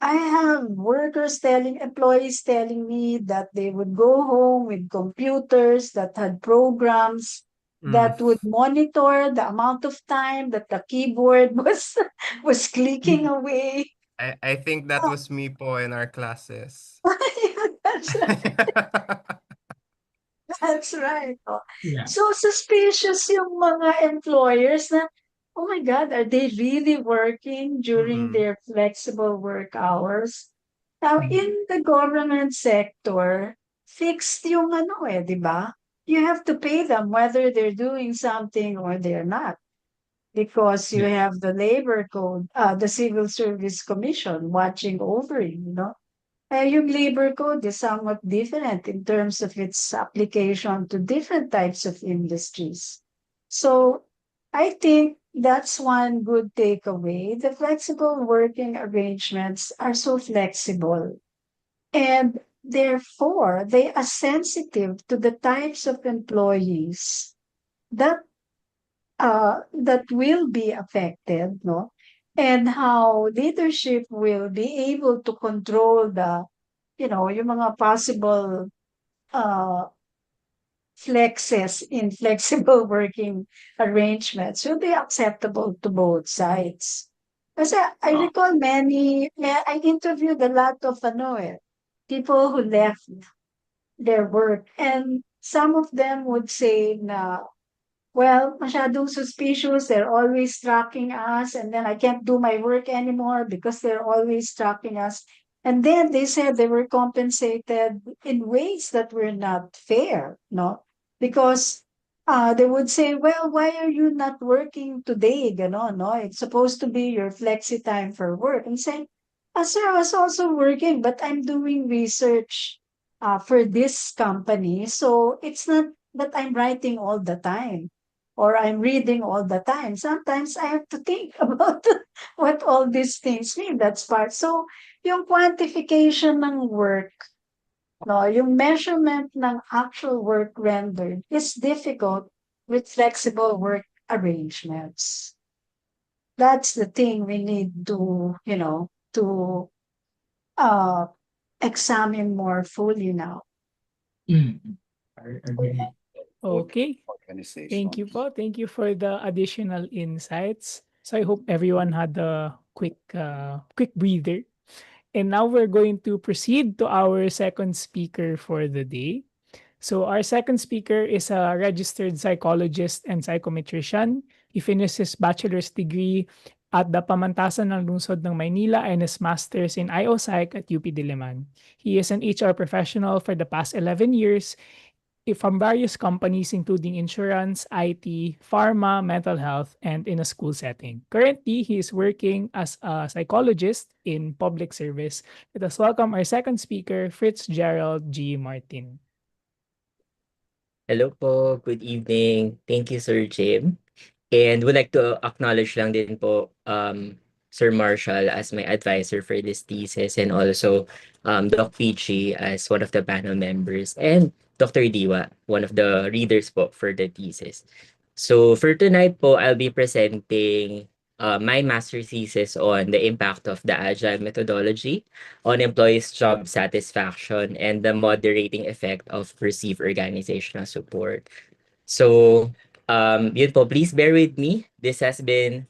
have workers telling employees telling me that they would go home with computers that had programs Mm. that would monitor the amount of time that the keyboard was clicking away. I think that was me po in our classes. That's That's right. Oh. Yeah. So suspicious yung mga employers na, oh my God, are they really working during Mm. their flexible work hours? Now, Mhm. in the government sector, fixed yung ano di ba? You have to pay them whether they're doing something or they're not. Because you Yeah. have the labor code, the Civil Service Commission watching over you. Yung labor code is somewhat different in terms of its application to different types of industries. So I think that's one good takeaway. The flexible working arrangements are so flexible and therefore they are sensitive to the types of employees that that will be affected, no? And how leadership will be able to control yung mga possible uh, flexes in flexible working arrangements will be acceptable to both sides. Kasi I Oh, recall I interviewed a lot of people who left their work and some of them would say na well, masyadong suspicious. They're always tracking us, and then I can't do my work anymore because they're always tracking us. And then they said they were compensated in ways that were not fair, no? Because they would say, well, why are you not working today? Ganon, no? It's supposed to be your flexi time for work. And saying, sir, I was also working, but I'm doing research for this company. So it's not that I'm writing all the time or I'm reading all the time. Sometimes I have to think about what all these things mean. That's part. So, yung quantification ng work, no, yung measurement ng actual work rendered is difficult with flexible work arrangements. That's the thing we need to uh, examine more fully now. mhm. I agree. Both Okay. Thank you organizations. po. Thank you for the additional insights. So I hope everyone had a quick breather. And now we're going to proceed to our second speaker for the day. So our second speaker is a registered psychologist and psychometrician. He finished his bachelor's degree at the Pamantasan ng Lungsod ng Maynila and his master's in IO Psych at UP Diliman. He is an HR professional for the past 11 years from various companies including insurance, IT, pharma, mental health, and in a school setting. Currently, he is working as a psychologist in public service. Let us welcome our second speaker, Fitzgerald G. Martin. Hello po, good evening. Thank you, Sir Jim. And would like to acknowledge lang din po Sir Marshall as my advisor for this thesis and also Doc Peachy as one of the panel members and Dr. Diwa, one of the readers po for the thesis. So for tonight po, I'll be presenting my master thesis on the impact of the agile methodology on employees' job satisfaction and the moderating effect of perceived organizational support. So, yun po, please bear with me. This has been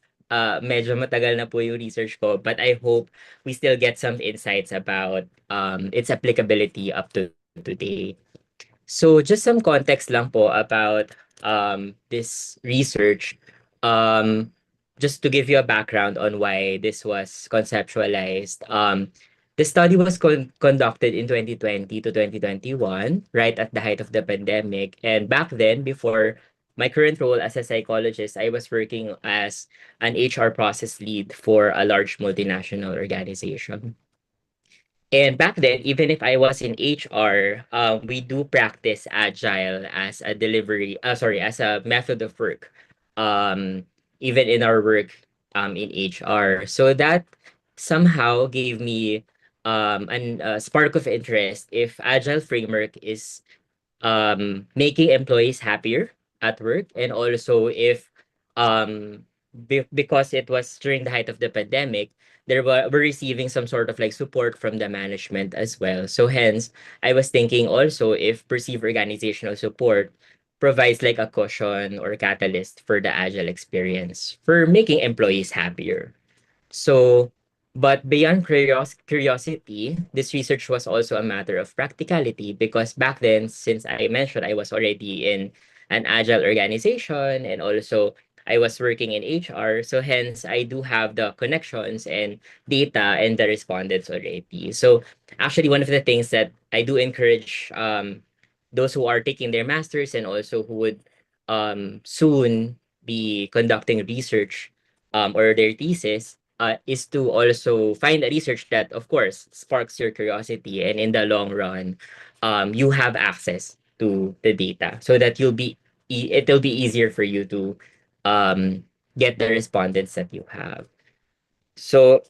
medyo matagal na po yung research ko, but I hope we still get some insights about its applicability up to today. So just some context lang po about this research. Um, just to give you a background on why this was conceptualized. The study was conducted in 2020 to 2021, right at the height of the pandemic. And back then, before my current role as a psychologist, I was working as an HR process lead for a large multinational organization. And back then, even if I was in HR, we do practice agile as a as a method of work um, even in our work in HR. So that somehow gave me a spark of interest if agile framework is making employees happier at work, and also if because it was during the height of the pandemic, we're receiving some sort of like support from the management as well. So hence I was thinking also if perceived organizational support provides like a cushion or catalyst for the agile experience for making employees happier. So, but beyond curiosity, this research was also a matter of practicality because back then, since I mentioned I was already in an agile organization and also I was working in HR, so hence I do have the connections and data and the respondents already. So actually, one of the things that I do encourage those who are taking their masters and also who would soon be conducting research or their thesis is to also find a research that, of course, sparks your curiosity, and in the long run, you have access to the data, so that it'll be easier for you to um, get the respondents that you have. So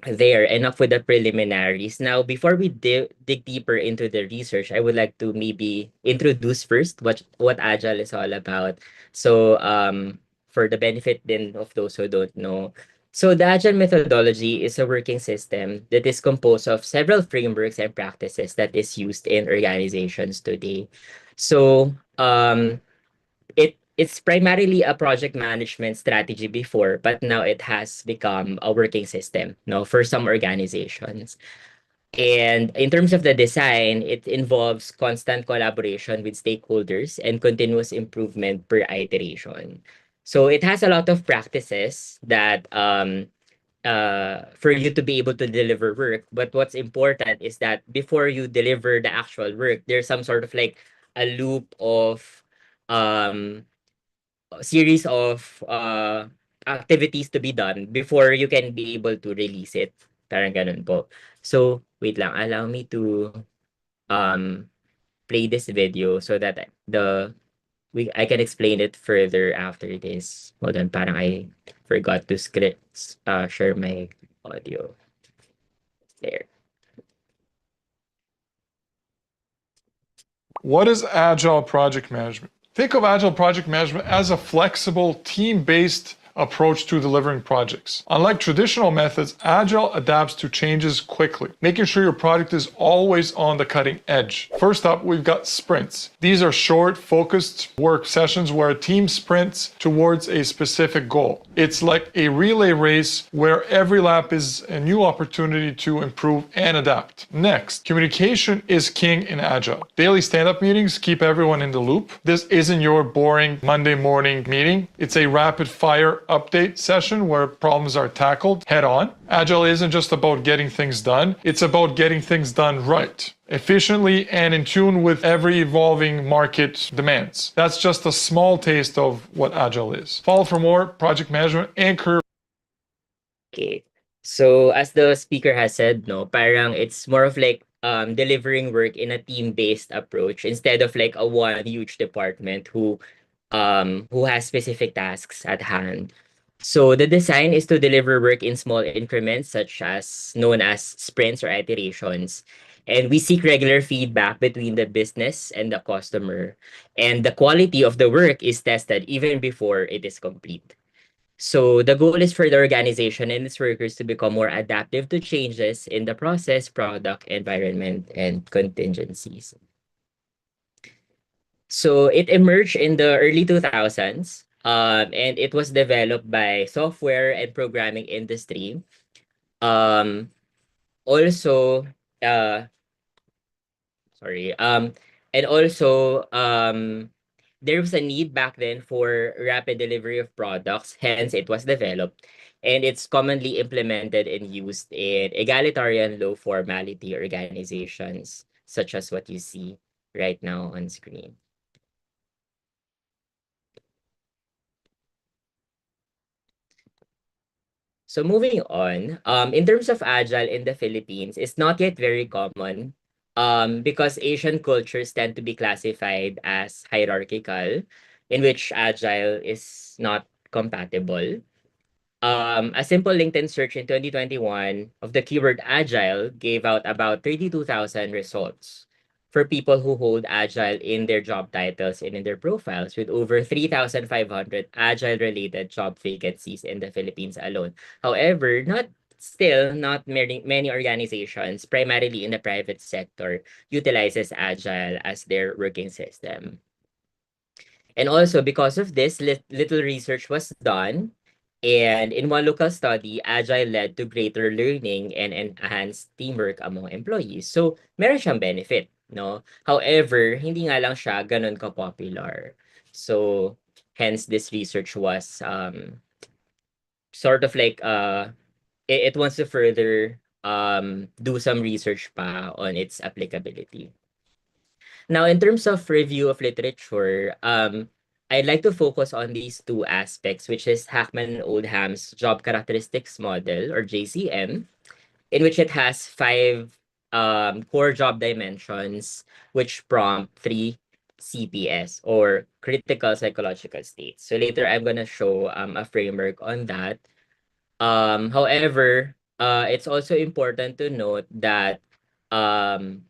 there, enough with the preliminaries. Now, before we dig deeper into the research, I would like to maybe introduce first what Agile is all about. So, for the benefit then of those who don't know, so the Agile methodology is a working system that is composed of several frameworks and practices that is used in organizations today. So, it's primarily a project management strategy before, but now it has become a working system, no, for some organizations. And in terms of the design, it involves constant collaboration with stakeholders and continuous improvement per iteration. So it has a lot of practices that for you to be able to deliver work. But what's important is that before you deliver the actual work, there's some sort of like a loop of um series of activities to be done before you can be able to release it. Parang ganun po. So, wait lang. Allow me to um play this video so that I can explain it further after this. Hold on, parang I forgot to share my audio. There. What is Agile project management? Think of Agile project management as a flexible, team-based approach to delivering projects. Unlike traditional methods, Agile adapts to changes quickly, making sure your product is always on the cutting edge. First up, we've got sprints. These are short, focused work sessions where a team sprints towards a specific goal. It's like a relay race where every lap is a new opportunity to improve and adapt. Next, communication is king in Agile. Daily stand-up meetings keep everyone in the loop. This isn't your boring Monday morning meeting. It's a rapid-fire update session where problems are tackled head on. Agile isn't just about getting things done, it's about getting things done right, efficiently, and in tune with every evolving market demands. That's just a small taste of what Agile is. Follow for more project management and career. Okay. So as the speaker has said, no, parang it's more of like delivering work in a team-based approach instead of like a one huge department who has specific tasks at hand. So the design is to deliver work in small increments such as known as sprints or iterations. And we seek regular feedback between the business and the customer. And the quality of the work is tested even before it is complete. So the goal is for the organization and its workers to become more adaptive to changes in the process, product, environment, and contingencies. So it emerged in the early 2000s, and it was developed by software and programming industry. Um, also, uh, sorry, and also there was a need back then for rapid delivery of products, hence it was developed. And it's commonly implemented and used in egalitarian low formality organizations, such as what you see right now on screen. So moving on, in terms of agile in the Philippines, it's not yet very common because Asian cultures tend to be classified as hierarchical. in which Agile is not compatible. A simple LinkedIn search in 2021 of the keyword Agile gave out about 32,000 results for people who hold Agile in their job titles and in their profiles, with over 3,500 Agile-related job vacancies in the Philippines alone. However, not many organizations, primarily in the private sector, utilizes Agile as their working system. And also because of this, little research was done. And in one local study, Agile led to greater learning and enhanced teamwork among employees. So, meron siyang benefit, no? However, hindi nga lang siya ganun ka-popular. So, hence this research was sort of like it wants to further do some research pa on its applicability. Now, in terms of review of literature, I'd like to focus on these two aspects, which is Hackman and Oldham's Job Characteristics Model, or JCM, in which it has 5 core job dimensions, which prompt 3 CPS, or critical psychological states. So later, I'm going to show a framework on that. However, it's also important to note that um,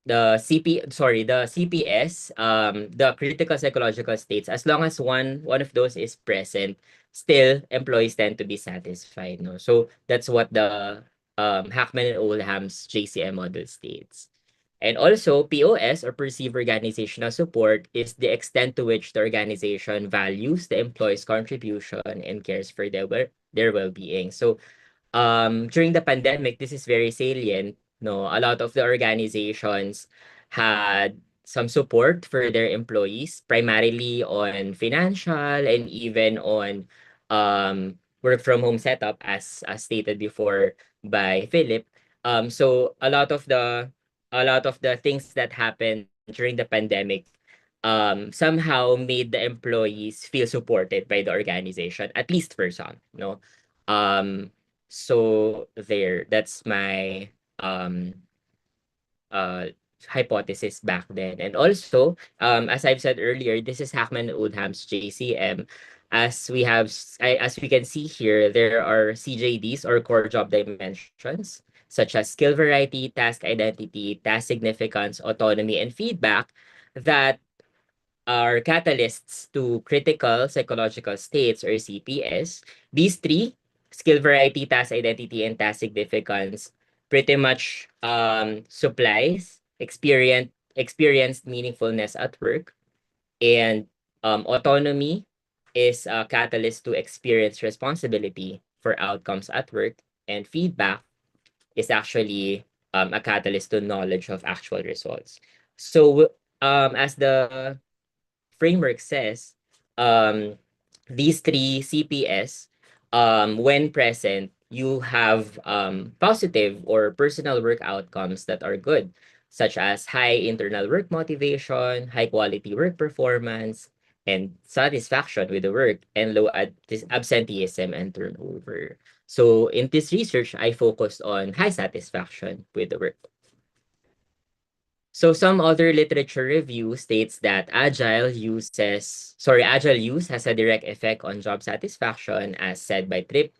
the CPS, the critical psychological states, as long as one of those is present, still employees tend to be satisfied, no? So that's what the Hackman and Oldham's JCM model states. And also, POS, or perceived organizational support, is the extent to which the organization values the employee's contribution and cares for their well-being. So during the pandemic, this is very salient. No, a lot of the organizations had some support for their employees, primarily on financial and even on work from home setup, as stated before by Philip. So a lot of the things that happened during the pandemic somehow made the employees feel supported by the organization, at least for some, no. Um, so that's my um uh hypothesis back then. And also, as I've said earlier, this is Hackman and Oldham's JCM. As we can see here, there are CJDs, or core job dimensions, such as skill variety, task identity, task significance, autonomy, and feedback, that are catalysts to critical psychological states, or CPS. These three, skill variety, task identity, and task significance, pretty much supplies experienced meaningfulness at work. And autonomy is a catalyst to experience responsibility for outcomes at work. And feedback is actually a catalyst to knowledge of actual results. So as the framework says, um, these three CPS, when present, you have positive or personal work outcomes that are good, such as high internal work motivation, high quality work performance, and satisfaction with the work, and low absenteeism and turnover. So in this research, I focused on high satisfaction with the work. So some other literature review states that agile use has a direct effect on job satisfaction, as said by Tripp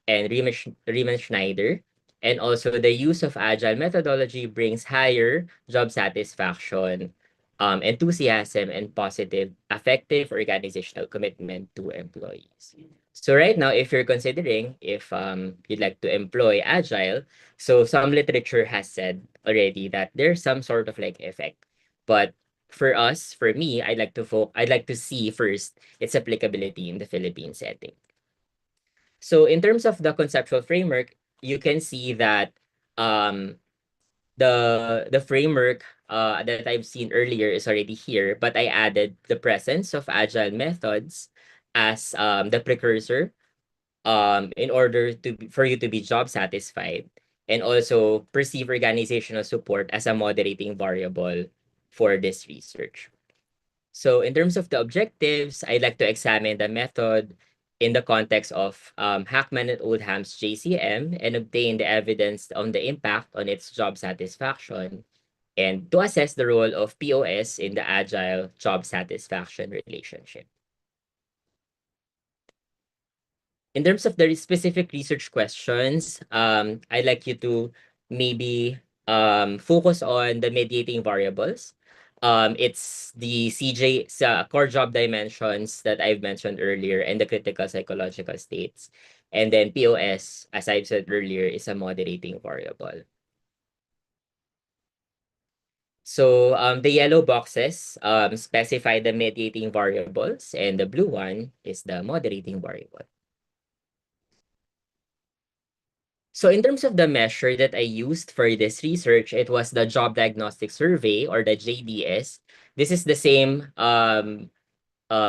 and Riemann Schneider. And also, the use of agile methodology brings higher job satisfaction, enthusiasm, and positive affective organizational commitment to employees. So right now, if you're considering if you'd like to employ agile, so some literature has said already that there's some sort of like effect. But for me, I'd like to see first its applicability in the Philippine setting. So in terms of the conceptual framework, you can see that um, the framework that I've seen earlier is already here, but I added the presence of agile methods as the precursor in order for you to be job satisfied, and also perceive organizational support as a moderating variable for this research. So in terms of the objectives, I'd like to examine the method in the context of Hackman and Oldham's JCM, and obtain the evidence on the impact on its job satisfaction. and to assess the role of POS in the agile job satisfaction relationship. In terms of the specific research questions, I'd like you to maybe focus on the mediating variables. It's the CJ core job dimensions that I've mentioned earlier and the critical psychological states. And then POS, as I've said earlier, is a moderating variable. So the yellow boxes specify the mediating variables, and the blue one is the moderating variable. So in terms of the measure that I used for this research, it was the Job Diagnostic Survey, or the JDS. This is the same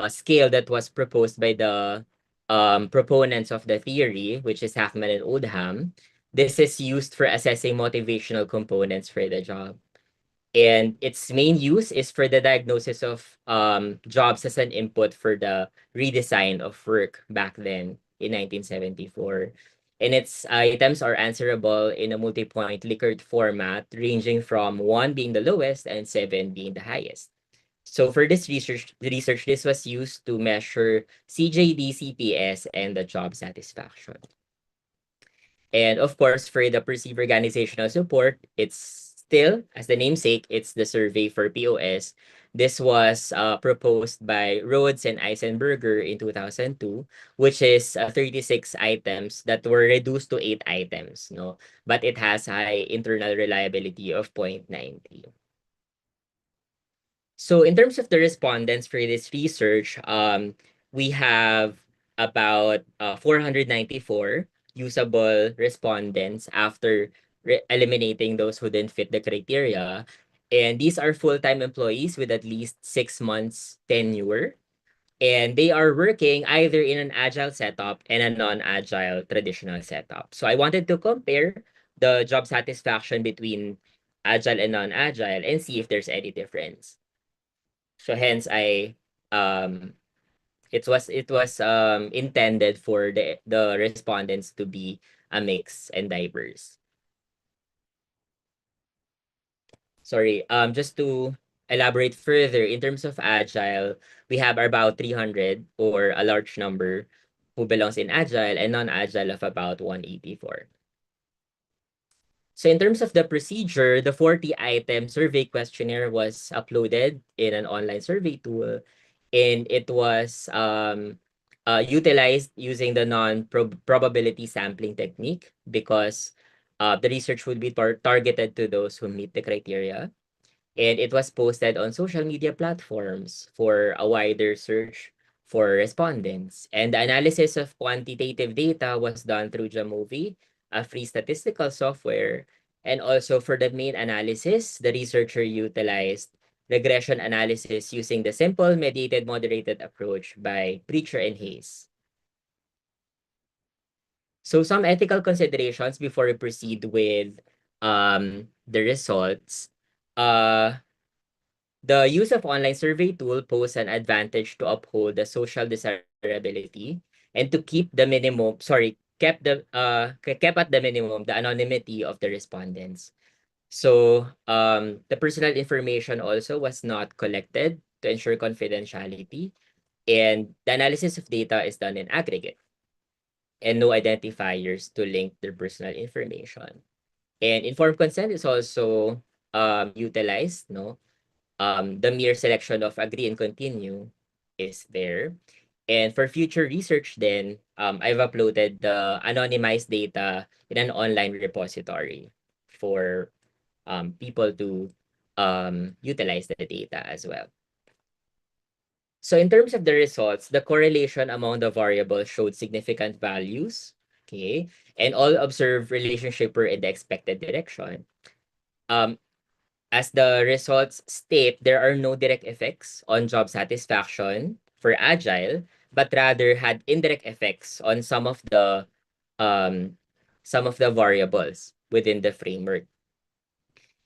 scale that was proposed by the proponents of the theory, which is Hackman and Oldham. This is used for assessing motivational components for the job. And its main use is for the diagnosis of jobs as an input for the redesign of work back then in 1974. And its items are answerable in a multi-point Likert format, ranging from 1 being the lowest and 7 being the highest. So for this research, this was used to measure CJD, CPS, and the job satisfaction. And of course, for the perceived organizational support, it's still, as the namesake, it's the survey for POS. This was proposed by Rhodes and Eisenberger in 2002, which is 36 items that were reduced to 8 items, no? But it has high internal reliability of 0.93. So in terms of the respondents for this research, we have about 494 usable respondents after eliminating those who didn't fit the criteria. And these are full-time employees with at least 6 months tenure. And they are working either in an agile setup and a non-agile traditional setup. So I wanted to compare the job satisfaction between agile and non-agile and see if there's any difference. So hence it was intended for the respondents to be a mix and diverse. Sorry, just to elaborate further, in terms of agile, we have about 300, or a large number, who belongs in agile, and non-agile of about 184. So in terms of the procedure, the 40-item survey questionnaire was uploaded in an online survey tool, and it was utilized using the non-probability sampling technique because the research would be targeted to those who meet the criteria. And it was posted on social media platforms for a wider search for respondents. And the analysis of quantitative data was done through Jamovi, a free statistical software. And also for the main analysis, the researcher utilized regression analysis using the simple mediated moderated approach by Preacher and Hayes. So some ethical considerations before we proceed with the results. The use of online survey tool poses an advantage to uphold the social desirability and to keep the minimum, kept at the minimum the anonymity of the respondents. So the personal information also was not collected to ensure confidentiality, and the analysis of data is done in aggregate, and no identifiers to link their personal information. And informed consent is also utilized, no? The mere selection of agree and continue is there. And for future research then, I've uploaded the anonymized data in an online repository for people to utilize the data as well. So in terms of the results, the correlation among the variables showed significant values, okay? And all observed relationship were in the expected direction. As the results state, there are no direct effects on job satisfaction for Agile, but rather had indirect effects on some of the variables within the framework.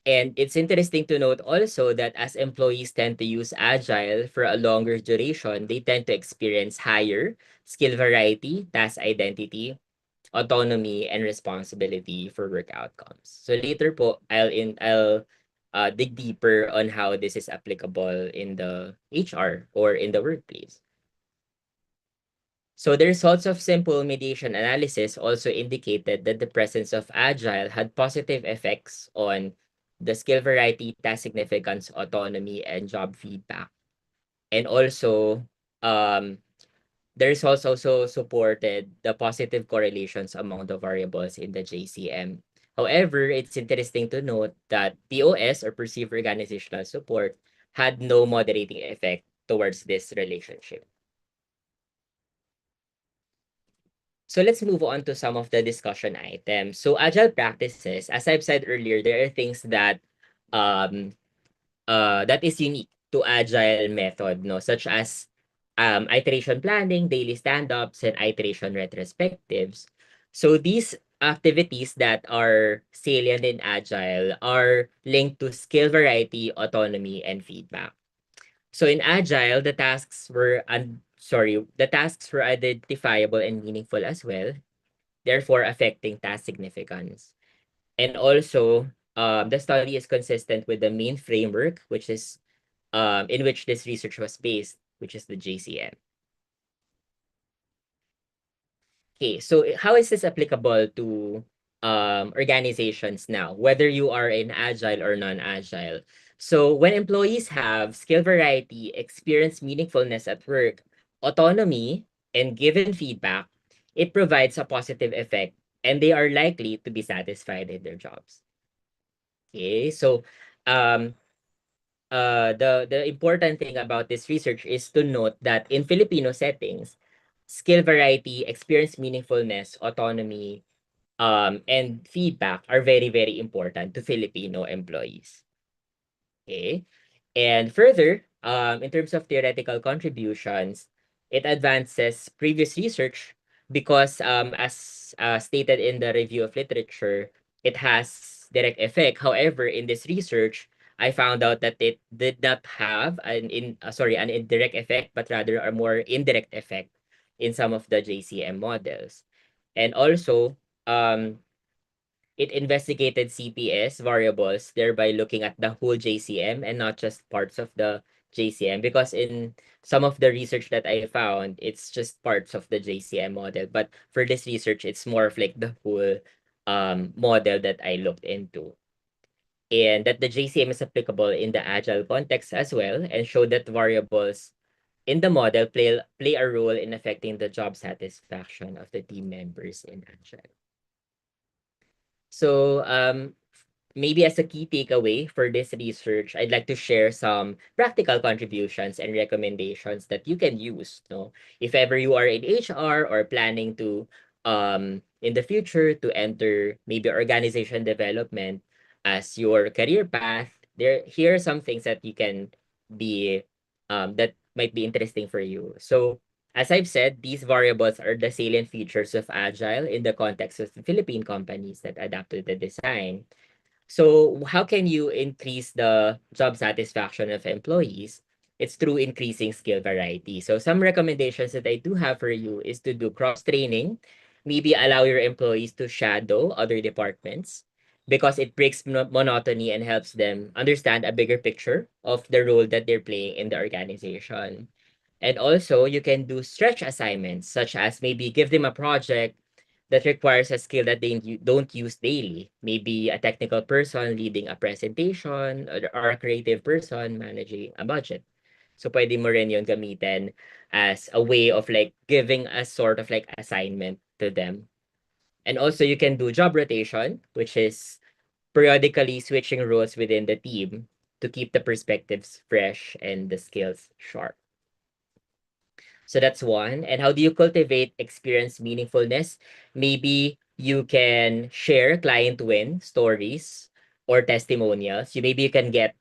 And it's interesting to note also that as employees tend to use Agile for a longer duration, they tend to experience higher skill variety, task identity, autonomy, and responsibility for work outcomes. So later po, I'll dig deeper on how this is applicable in the HR or in the workplace. So the results of simple mediation analysis also indicated that the presence of Agile had positive effects on the skill variety, task significance, autonomy, and job feedback. And also, um, the results also supported the positive correlations among the variables in the JCM. However, it's interesting to note that POS, or perceived organizational support, had no moderating effect towards this relationship. So let's move on to some of the discussion items. So agile practices, as I've said earlier, there are things that um that is unique to agile method, no, such as iteration planning, daily stand-ups, and iteration retrospectives. So these activities that are salient in agile are linked to skill variety, autonomy, and feedback. So in agile, the tasks were identifiable and meaningful as well, therefore affecting task significance. And also, the study is consistent with the main framework, which is in which this research was based, which is the JCM. Okay, so how is this applicable to organizations now, whether you are in agile or non-agile? So when employees have skill variety, experience meaningfulness at work, autonomy, and given feedback, it provides a positive effect, and they are likely to be satisfied in their jobs. Okay, so um, the important thing about this research is to note that in Filipino settings, skill variety, experience meaningfulness, autonomy, and feedback are very, very important to Filipino employees. Okay. And further, in terms of theoretical contributions, it advances previous research because, as stated in the review of literature, it has direct effect. However, in this research, I found out that it did not have an indirect effect, but rather a more indirect effect in some of the JCM models. And also, um, it investigated CPS variables, thereby looking at the whole JCM and not just parts of the JCM. Because in some of the research that I found, it's just parts of the JCM model. But for this research, it's more of like the whole model that I looked into. And that the JCM is applicable in the agile context as well, and showed that variables in the model play a role in affecting the job satisfaction of the team members in agile. So maybe as a key takeaway for this research, I'd like to share some practical contributions and recommendations that you can use. No, if ever you are in HR or planning to in the future to enter maybe organization development as your career path, here are some things that you can be that might be interesting for you. So as I've said, these variables are the salient features of Agile in the context of the Philippine companies that adapted the design. So how can you increase the job satisfaction of employees? It's through increasing skill variety. So some recommendations that I do have for you is to do cross-training, maybe allow your employees to shadow other departments because it breaks monotony and helps them understand a bigger picture of the role that they're playing in the organization. And also, you can do stretch assignments, such as maybe give them a project that requires a skill that they don't use daily. Maybe a technical person leading a presentation or a creative person managing a budget. So pwede mo rin yun gamitin as a way of like giving a sort of like assignment to them. And also you can do job rotation, which is periodically switching roles within the team to keep the perspectives fresh and the skills sharp. So that's one. And how do you cultivate experience meaningfulness? Maybe you can share client win stories or testimonials. Maybe you can get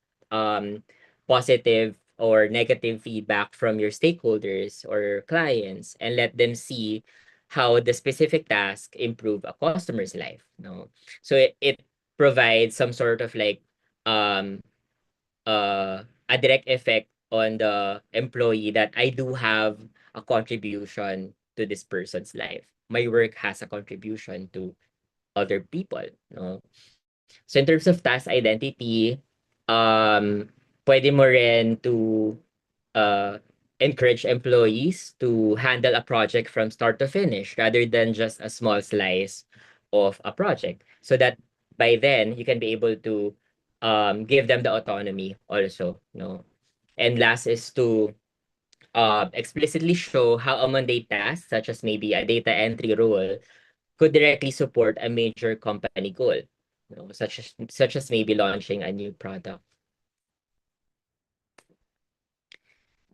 positive or negative feedback from your stakeholders or clients and let them see how the specific task improve a customer's life. No, so it provides some sort of like um a direct effect on the employee that I do have a contribution to this person's life. My work has a contribution to other people. No? So in terms of task identity, um, pwede mo rin to uh, encourage employees to handle a project from start to finish rather than just a small slice of a project. So that by then you can be able to give them the autonomy also. No? And last is to explicitly show how a mundane task, such as maybe a data entry role, could directly support a major company goal, such as maybe launching a new product.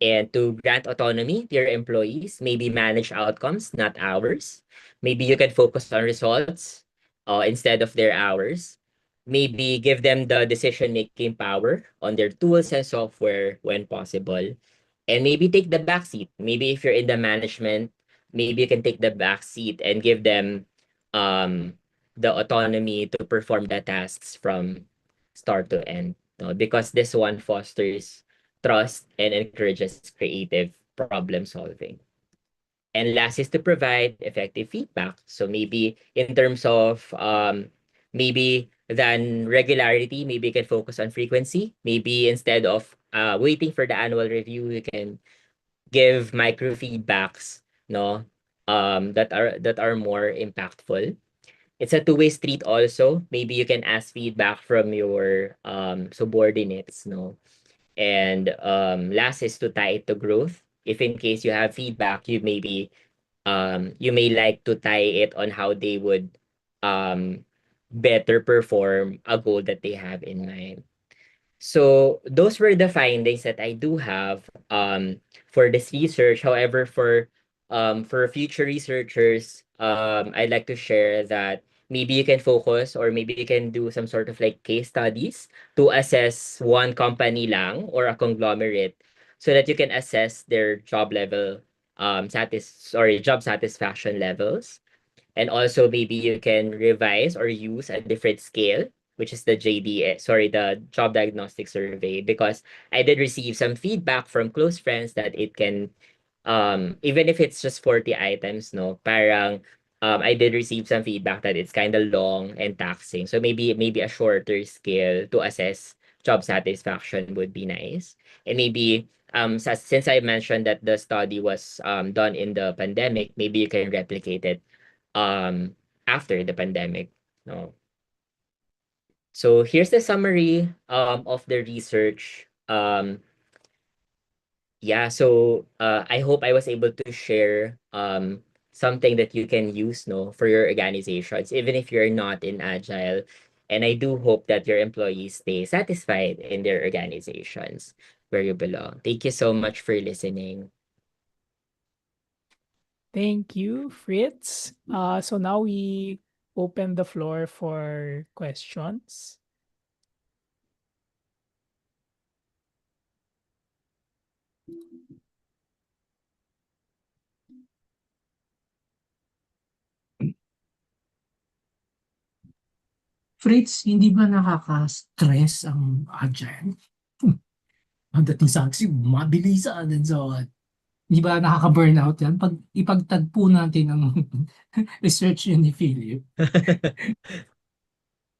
And to grant autonomy to your employees, maybe manage outcomes, not hours. Maybe you can focus on results instead of their hours. Maybe give them the decision-making power on their tools and software when possible. And maybe take the back seat. Maybe if you're in the management, maybe you can take the back seat and give them um, the autonomy to perform the tasks from start to end. No? Because this one fosters trust and encourages creative problem solving. And last is to provide effective feedback. So maybe in terms of maybe than regularity, maybe you can focus on frequency. Maybe instead of waiting for the annual review, you can give micro feedbacks, no, that are more impactful. It's a two-way street also. Maybe you can ask feedback from your subordinates, no. And last is to tie it to growth. If in case you have feedback, you may like to tie it on how they would um better perform a goal that they have in mind. So those were the findings that I do have for this research. However, for future researchers, I'd like to share that maybe you can focus or maybe you can do some sort of like case studies to assess one company lang or a conglomerate so that you can assess their job level job satisfaction levels. And also maybe you can revise or use a different scale, which is the the job diagnostic survey, because I did receive some feedback from close friends that it can even if it's just 40 items, no, parang I did receive some feedback that it's kind of long and taxing. So maybe a shorter scale to assess job satisfaction would be nice. And maybe since I mentioned that the study was done in the pandemic, maybe you can replicate it um after the pandemic, no. So here's the summary of the research. Yeah, so I hope I was able to share something that you can use, no, for your organizations, even if you're not in agile. And I do hope that your employees stay satisfied in their organizations where you belong. Thank you so much for listening. Thank you, Fritz. So now we open the floor for questions. Fritz, hindi ba nakaka-stress ang agile? Ang dating sa kasi mabilisan and so on. Di ba nakaka-burnout yan? Pag ipagtagpo natin ang research yun ni Philip.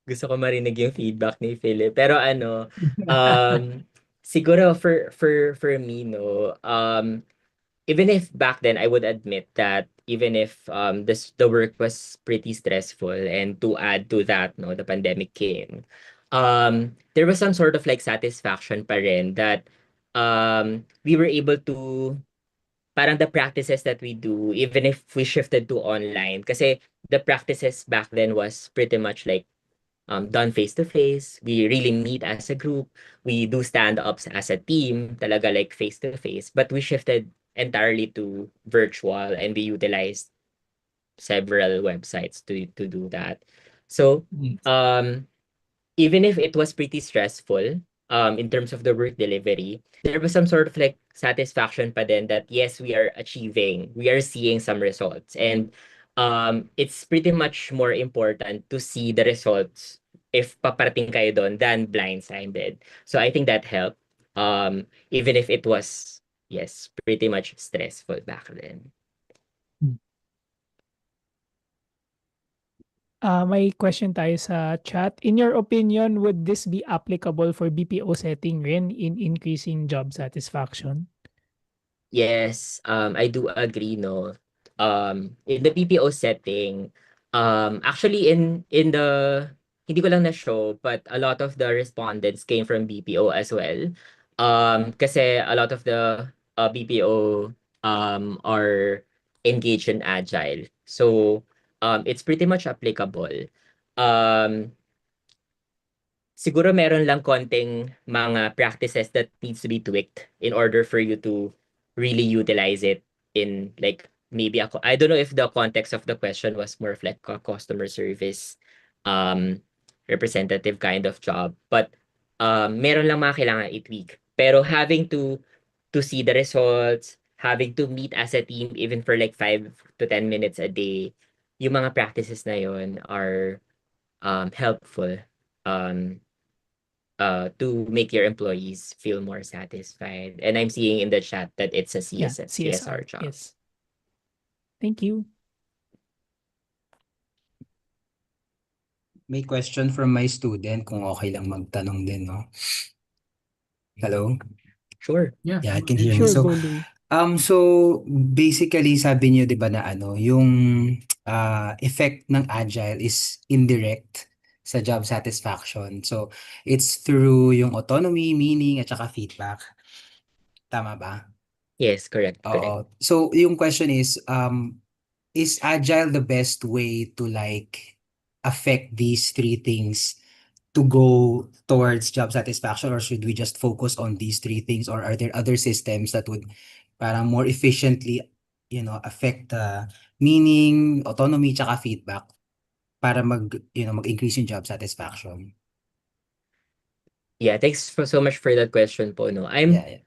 Gusto ko marinig yung feedback ni Philip. Pero um, siguro for me, no, even if back then I would admit that even if the work was pretty stressful, and to add to that, no, the pandemic came, there was some sort of like satisfaction pa rin that we were able to parang the practices that we do, even if we shifted to online, kasi the practices back then was pretty much like done face to face. We really meet as a group. We do stand-ups as a team, talaga like face to face. But we shifted entirely to virtual, and we utilized several websites to do that. So um even if it was pretty stressful in terms of the work delivery, there was some sort of like satisfaction pa din that yes, we are seeing some results. And it's pretty much more important to see the results if paparating kayo doon than blindsided. So I think that helped. Even if it was, yes, pretty much stressful back then. May question tayo sa chat. In your opinion, would this be applicable for BPO setting rin in increasing job satisfaction? Yes, I do agree, no. In the BPO setting, actually in the hindi ko lang na-show, but a lot of the respondents came from BPO as well. Kasi a lot of the BPO are engaged in agile. So, it's pretty much applicable. Um, Siguro meron lang konting mga practices that needs to be tweaked in order for you to really utilize it in like maybe ako I don't know if the context of the question was more of like a customer service um representative kind of job, but meron lang mga kailangan i-tweak, pero having to see the results, having to meet as a team even for like 5 to 10 minutes a day, yung mga practices na yon are helpful um to make your employees feel more satisfied. And I'm seeing in the chat that it's a Yeah, CSR job. Yes. Thank you. May question from my student kung okay lang magtanong din, no? Hello? Sure. Yeah. Yeah, I can hear me. Sure, So, go Louie. so basically sabi niyo 'di ba na ano, yung effect ng agile is indirect sa job satisfaction. So, it's through yung autonomy, meaning at saka feedback. Tama ba? Yes, correct. Oo. So, yung question is agile the best way to like affect these three things to go towards job satisfaction, or should we just focus on these three things, or are there other systems that would parang more efficiently affect the meaning, autonomy, tsaka feedback para mag-increase yung job satisfaction? Yeah, thanks so much for that question po, no. Yeah.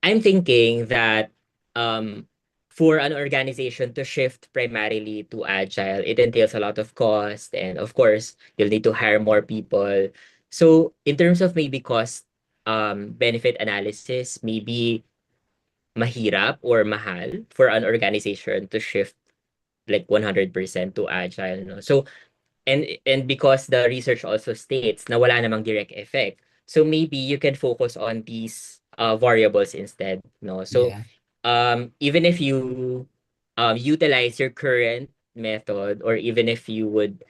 I'm thinking that for an organization to shift primarily to agile, it entails a lot of cost, and of course, you'll need to hire more people. So in terms of maybe cost benefit analysis, maybe mahirap or mahal for an organization to shift like 100% to agile, no? So and because the research also states na wala namang direct effect, so maybe you can focus on these variables instead, no? So Yeah. even if you utilize your current method, or even if you would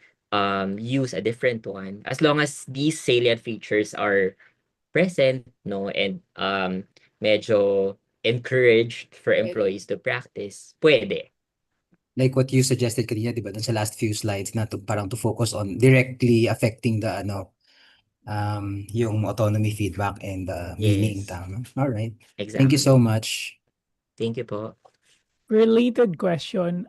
use a different one, as long as these salient features are present, no, and medyo encouraged for employees to practice, pwede. Like what you suggested kanina, di ba, dun sa last few slides na parang to focus on directly affecting the yung autonomy, feedback, and meaning. Yes. Tama. All right. Exactly. Thank you so much. Thank you po. Related question,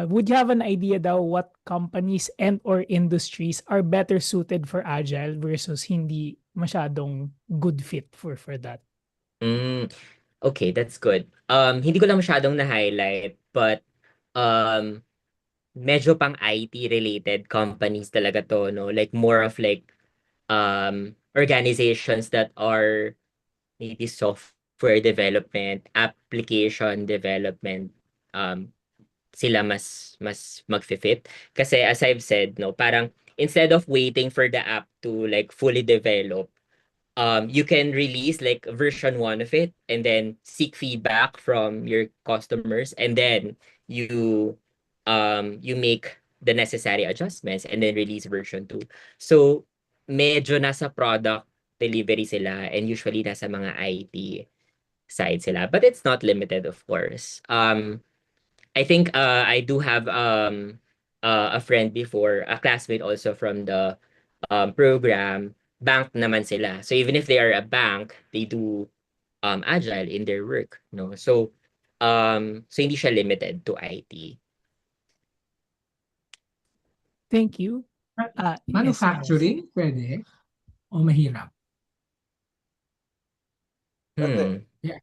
would you have an idea daw what companies and or industries are better suited for agile versus hindi masyadong good fit for that? Okay, that's good. Hindi ko lang masyadong na-highlight, but medyo pang IT related companies talaga to, no? Like more of like organizations that are maybe software development, application development, sila mas magfi-fit. Kasi as I've said, no, parang instead of waiting for the app to like fully develop, you can release like version 1 of it and then seek feedback from your customers, and then you make the necessary adjustments and then release version 2. So medyo nasa product delivery sila, and usually nasa mga IT side sila, but it's not limited, of course. I think I do have a friend before, a classmate also from the program. Bank naman sila. So even if they are a bank, they do agile in their work, no? So so hindi siya limited to IT. Thank you. Yes, Manufacturing, pwede. O mahirap? Pwede. Yeah.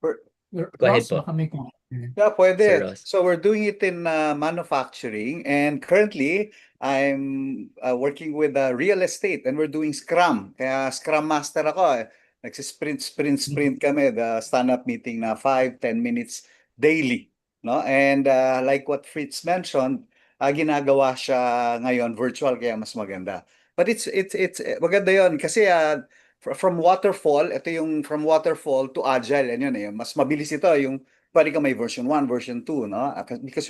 Per- Go ahead Ross, po. baka may comment. Yeah, Sir pwede. Ross. So we're doing it in manufacturing, and currently I'm working with real estate, and we're doing Scrum. Kaya Scrum Master ako. Nagsisprint, sprint kami. The stand-up meeting na 5-10 minutes daily. no? And like what Fritz mentioned, ginagawa siya ngayon virtual kaya mas maganda. But it's maganda 'yon kasi from waterfall, ito yung from waterfall to agile, yan yun eh. Mas mabilis ito yung pwede ka may version 1, version 2, no? Because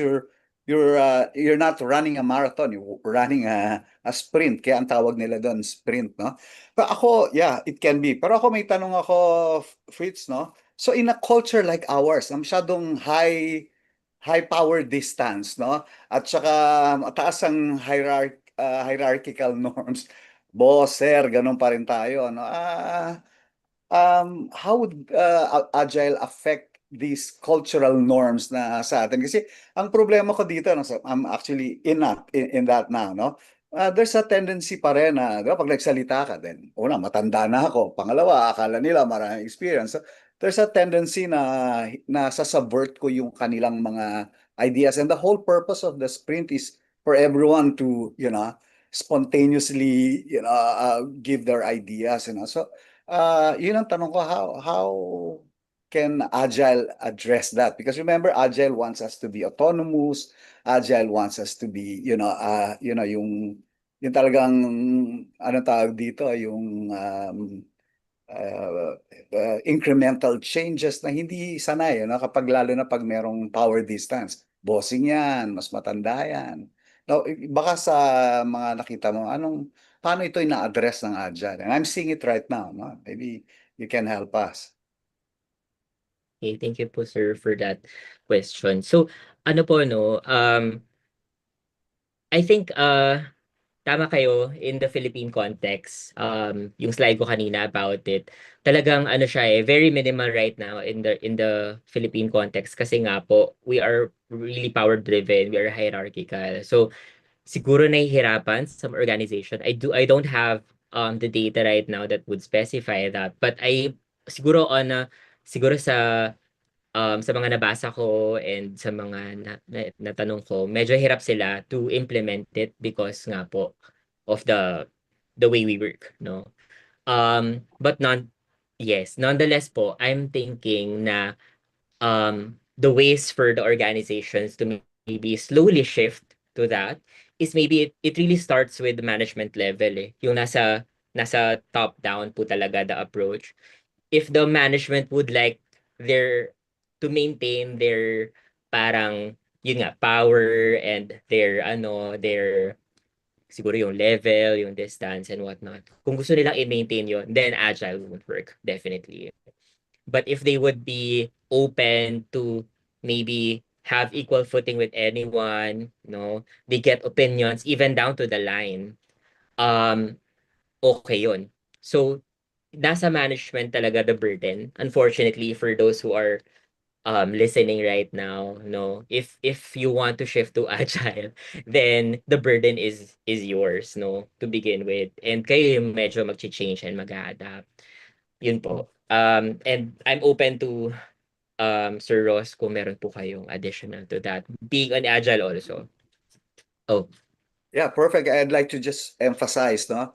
you're not running a marathon, you're running a sprint. Kaya ang tawag nila doon sprint, no? Pero ako, yeah, it can be. Pero ako may tanong ako, Fritz, no? So in a culture like ours, na masyadong high power distance, no? At saka mataas ang hierarchical norms. Boss, sir, ganun pa rin tayo, no? How would Agile affect these cultural norms na sa atin? Kasi ang problema ko dito, no, I'm actually in that now, no? There's a tendency pa rin na, di ba, pag nagsalita ka din, una, matanda na ako. Pangalawa, akala nila maraming experience. So, there's a tendency na sasubvert ko yung kanilang mga ideas. And the whole purpose of the sprint is for everyone to, spontaneously, give their ideas, So, yun ang tanong ko, how can Agile address that? Because remember, Agile wants us to be autonomous. Agile wants us to be, yung talagang, ano tawag dito, yung incremental changes na hindi sanay, kapag lalo na pag merong power distance. Bossing yan, mas matanda yan. Now, baka sa mga nakita mo, paano ito ina-address ng Agile? And I'm seeing it right now, no? Maybe you can help us. Okay, thank you po, sir, for that question. So, ano po, no, I think, tama kayo in the Philippine context. Yung slide ko kanina about it, talagang ano siya very minimal right now in the Philippine context kasi nga po, we are really power driven, we are hierarchical. So, siguro nahihirapan some organization. I don't have the data right now that would specify that, but siguro sa mga nabasa ko and sa mga natanong ko, medyo hirap sila to implement it because nga po of the way we work, no? But nonetheless po, I'm thinking na the ways for the organizations to maybe slowly shift to that is maybe it really starts with the management level eh. Yung nasa top down po talaga the approach. If the management would like their to maintain their parang yun nga power and their siguro yung level, yung distance and whatnot. Kung gusto nilang i-maintain yun, then agile won't work, definitely. But if they would be open to maybe have equal footing with anyone, they get opinions even down to the line, okay yun. So, nasa management talaga the burden. Unfortunately, for those who are listening right now, if you want to shift to agile, then the burden is yours, to begin with. And kayo yung medyo mag-change and mag-adapt. Yun po. And I'm open to Sir Ross kung meron po kayong additional to that. Being an agile also. Oh, Yeah, perfect. I'd like to just emphasize, no?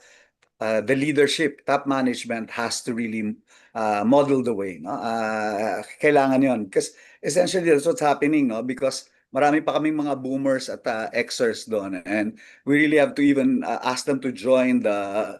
The leadership, top management has to really model the way, no? Kailangan yon because essentially that's what's happening, no? Because marami pa kaming mga boomers at Xers doon, and we really have to even ask them to join the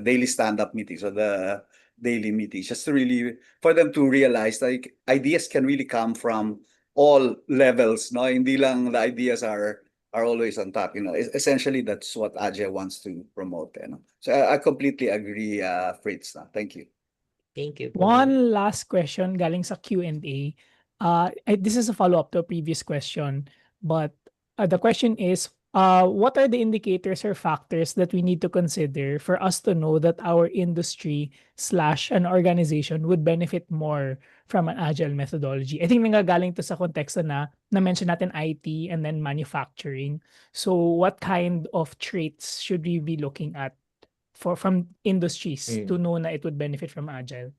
daily stand-up meetings or the daily meetings, just to really for them to realize like ideas can really come from all levels, no? Hindi lang the ideas are always on top. Essentially that's what Ajay wants to promote. So I completely agree, Fritz. Thank you. thank you po. One last question galing sa Q&A. This is a follow-up to a previous question, but the question is, what are the indicators or factors that we need to consider for us to know that our industry / an organization would benefit more from an agile methodology? I think nanggagaling to sa konteksto na-mention natin IT and then manufacturing. So what kind of traits should we be looking at from industries to know na it would benefit from agile?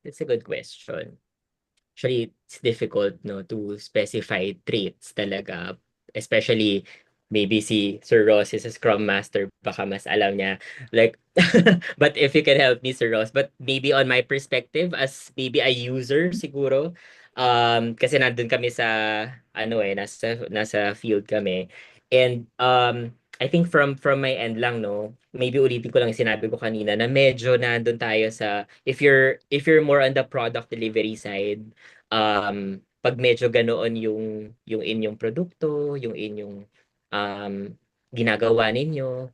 That's a good question. Actually, it's difficult, to specify traits talaga. Especially, maybe si Sir Ross is a Scrum Master, baka mas alam niya. Like, but if you can help me, Sir Ross, but maybe on my perspective as maybe a user siguro, Kasi nandun kami sa ano nasa field kami. And I think from my end lang, no, maybe ulitin ko lang yung sinabi ko kanina na medyo nandun tayo sa if you're more on the product delivery side, pag medyo ganoon yung inyong produkto, yung inyong um ginagawa ninyo,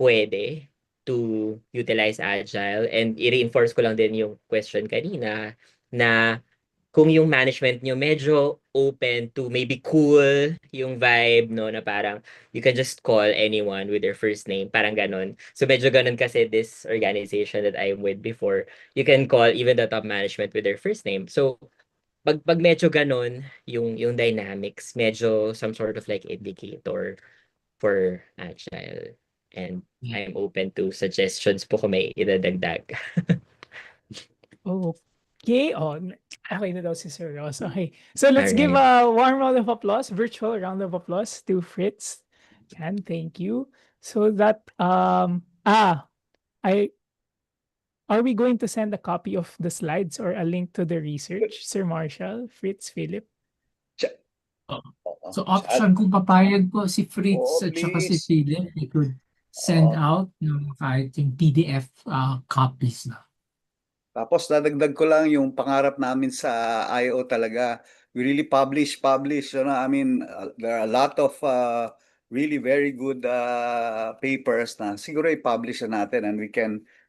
pwede to utilize agile. And i-reinforce ko lang din yung question kanina na kung yung management nyo medyo open to maybe cool yung vibe, no, na parang you can just call anyone with their first name, parang ganon. So medyo ganon kasi this organization that I'm with before, you can call even the top management with their first name. So pag medyo ganon yung dynamics, medyo some sort of like indicator for agile. And I'm open to suggestions po kung may idadagdag. Okay, okay na daw si Sir Ross. Okay, so let's give Alright. a warm round of applause, virtual round of applause to Fritz. Can thank you. So that I are we going to send a copy of the slides or a link to the research, Sir Marshall, Fritz, Philip? Oh. Oo. So option kung papayag po si Fritz Oo, at saka si please. Philip, they could send Oo. out yung kahit yung PDF copies na. Tapos dadagdag ko lang yung pangarap namin sa IO talaga. We really publish. I mean, there are a lot of really very good papers na siguro i-publish na natin and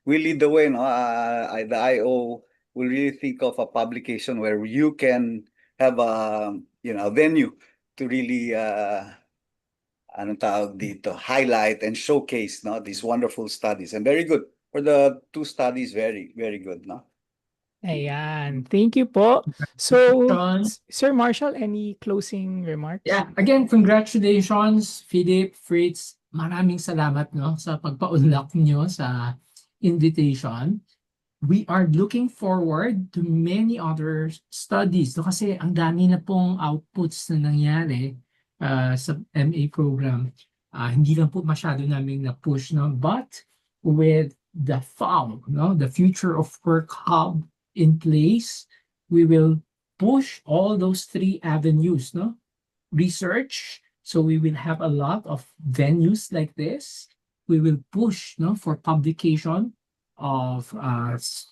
we lead the way, no? The IO will really think of a publication where you can have a venue to really anong tawag dito, highlight and showcase, no, these wonderful studies. And very good. For the two studies, very, very good, no? Ayan, thank you po. So, Sir Marshall, any closing remarks? Yeah, again, congratulations, Philip, Fritz. Maraming salamat, no, sa pagpaunlak nyo sa invitation. We are looking forward to many other studies, no, kasi ang dami na pong outputs na nangyari sa MA program. Hindi lang po masyado namin na-push, no, but with the FOW, no, the Future of Work Hub in place, we will push all those three avenues, no? Research, so we will have a lot of venues like this. We will push, no, for publication of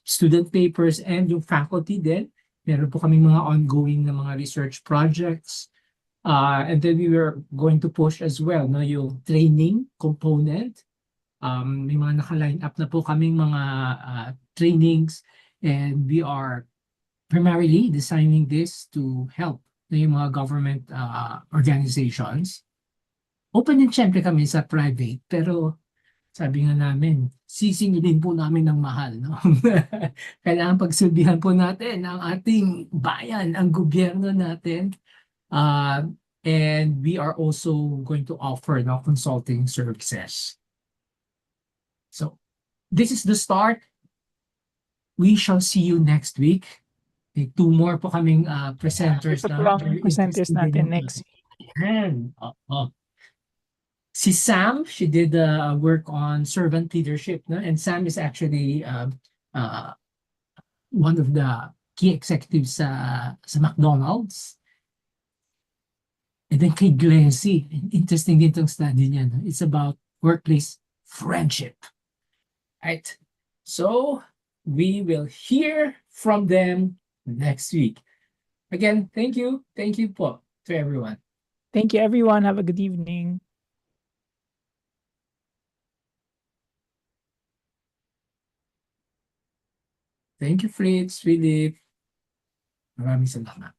student papers and yung faculty din. Meron po kaming mga ongoing na mga research projects. And then we were going to push as well, no, yung training component. May mga naka-line up na po kaming mga trainings, and we are primarily designing this to help yung mga government organizations. Open din syempre kami sa private, pero sabi nga namin, sisingilin po namin ng mahal. No? Kailangan pagsilbihan po natin ang ating bayan, ang gobyerno natin. And we are also going to offer, no, consulting services. So this is the start. We shall see you next week. May two more po kaming presenters Ito na po ang very presenters interesting natin din. next week. Yan. Si Sam, she did work on servant leadership, no? And Sam is actually one of the key executives sa McDonald's. And then kay Glency, interesting din itong study niya. No? It's about workplace friendship. Right? So, we will hear from them next week. Again, thank you. Thank you po to everyone. Thank you, everyone. Have a good evening. Thank you, Fritz, Philip. Maraming salamat.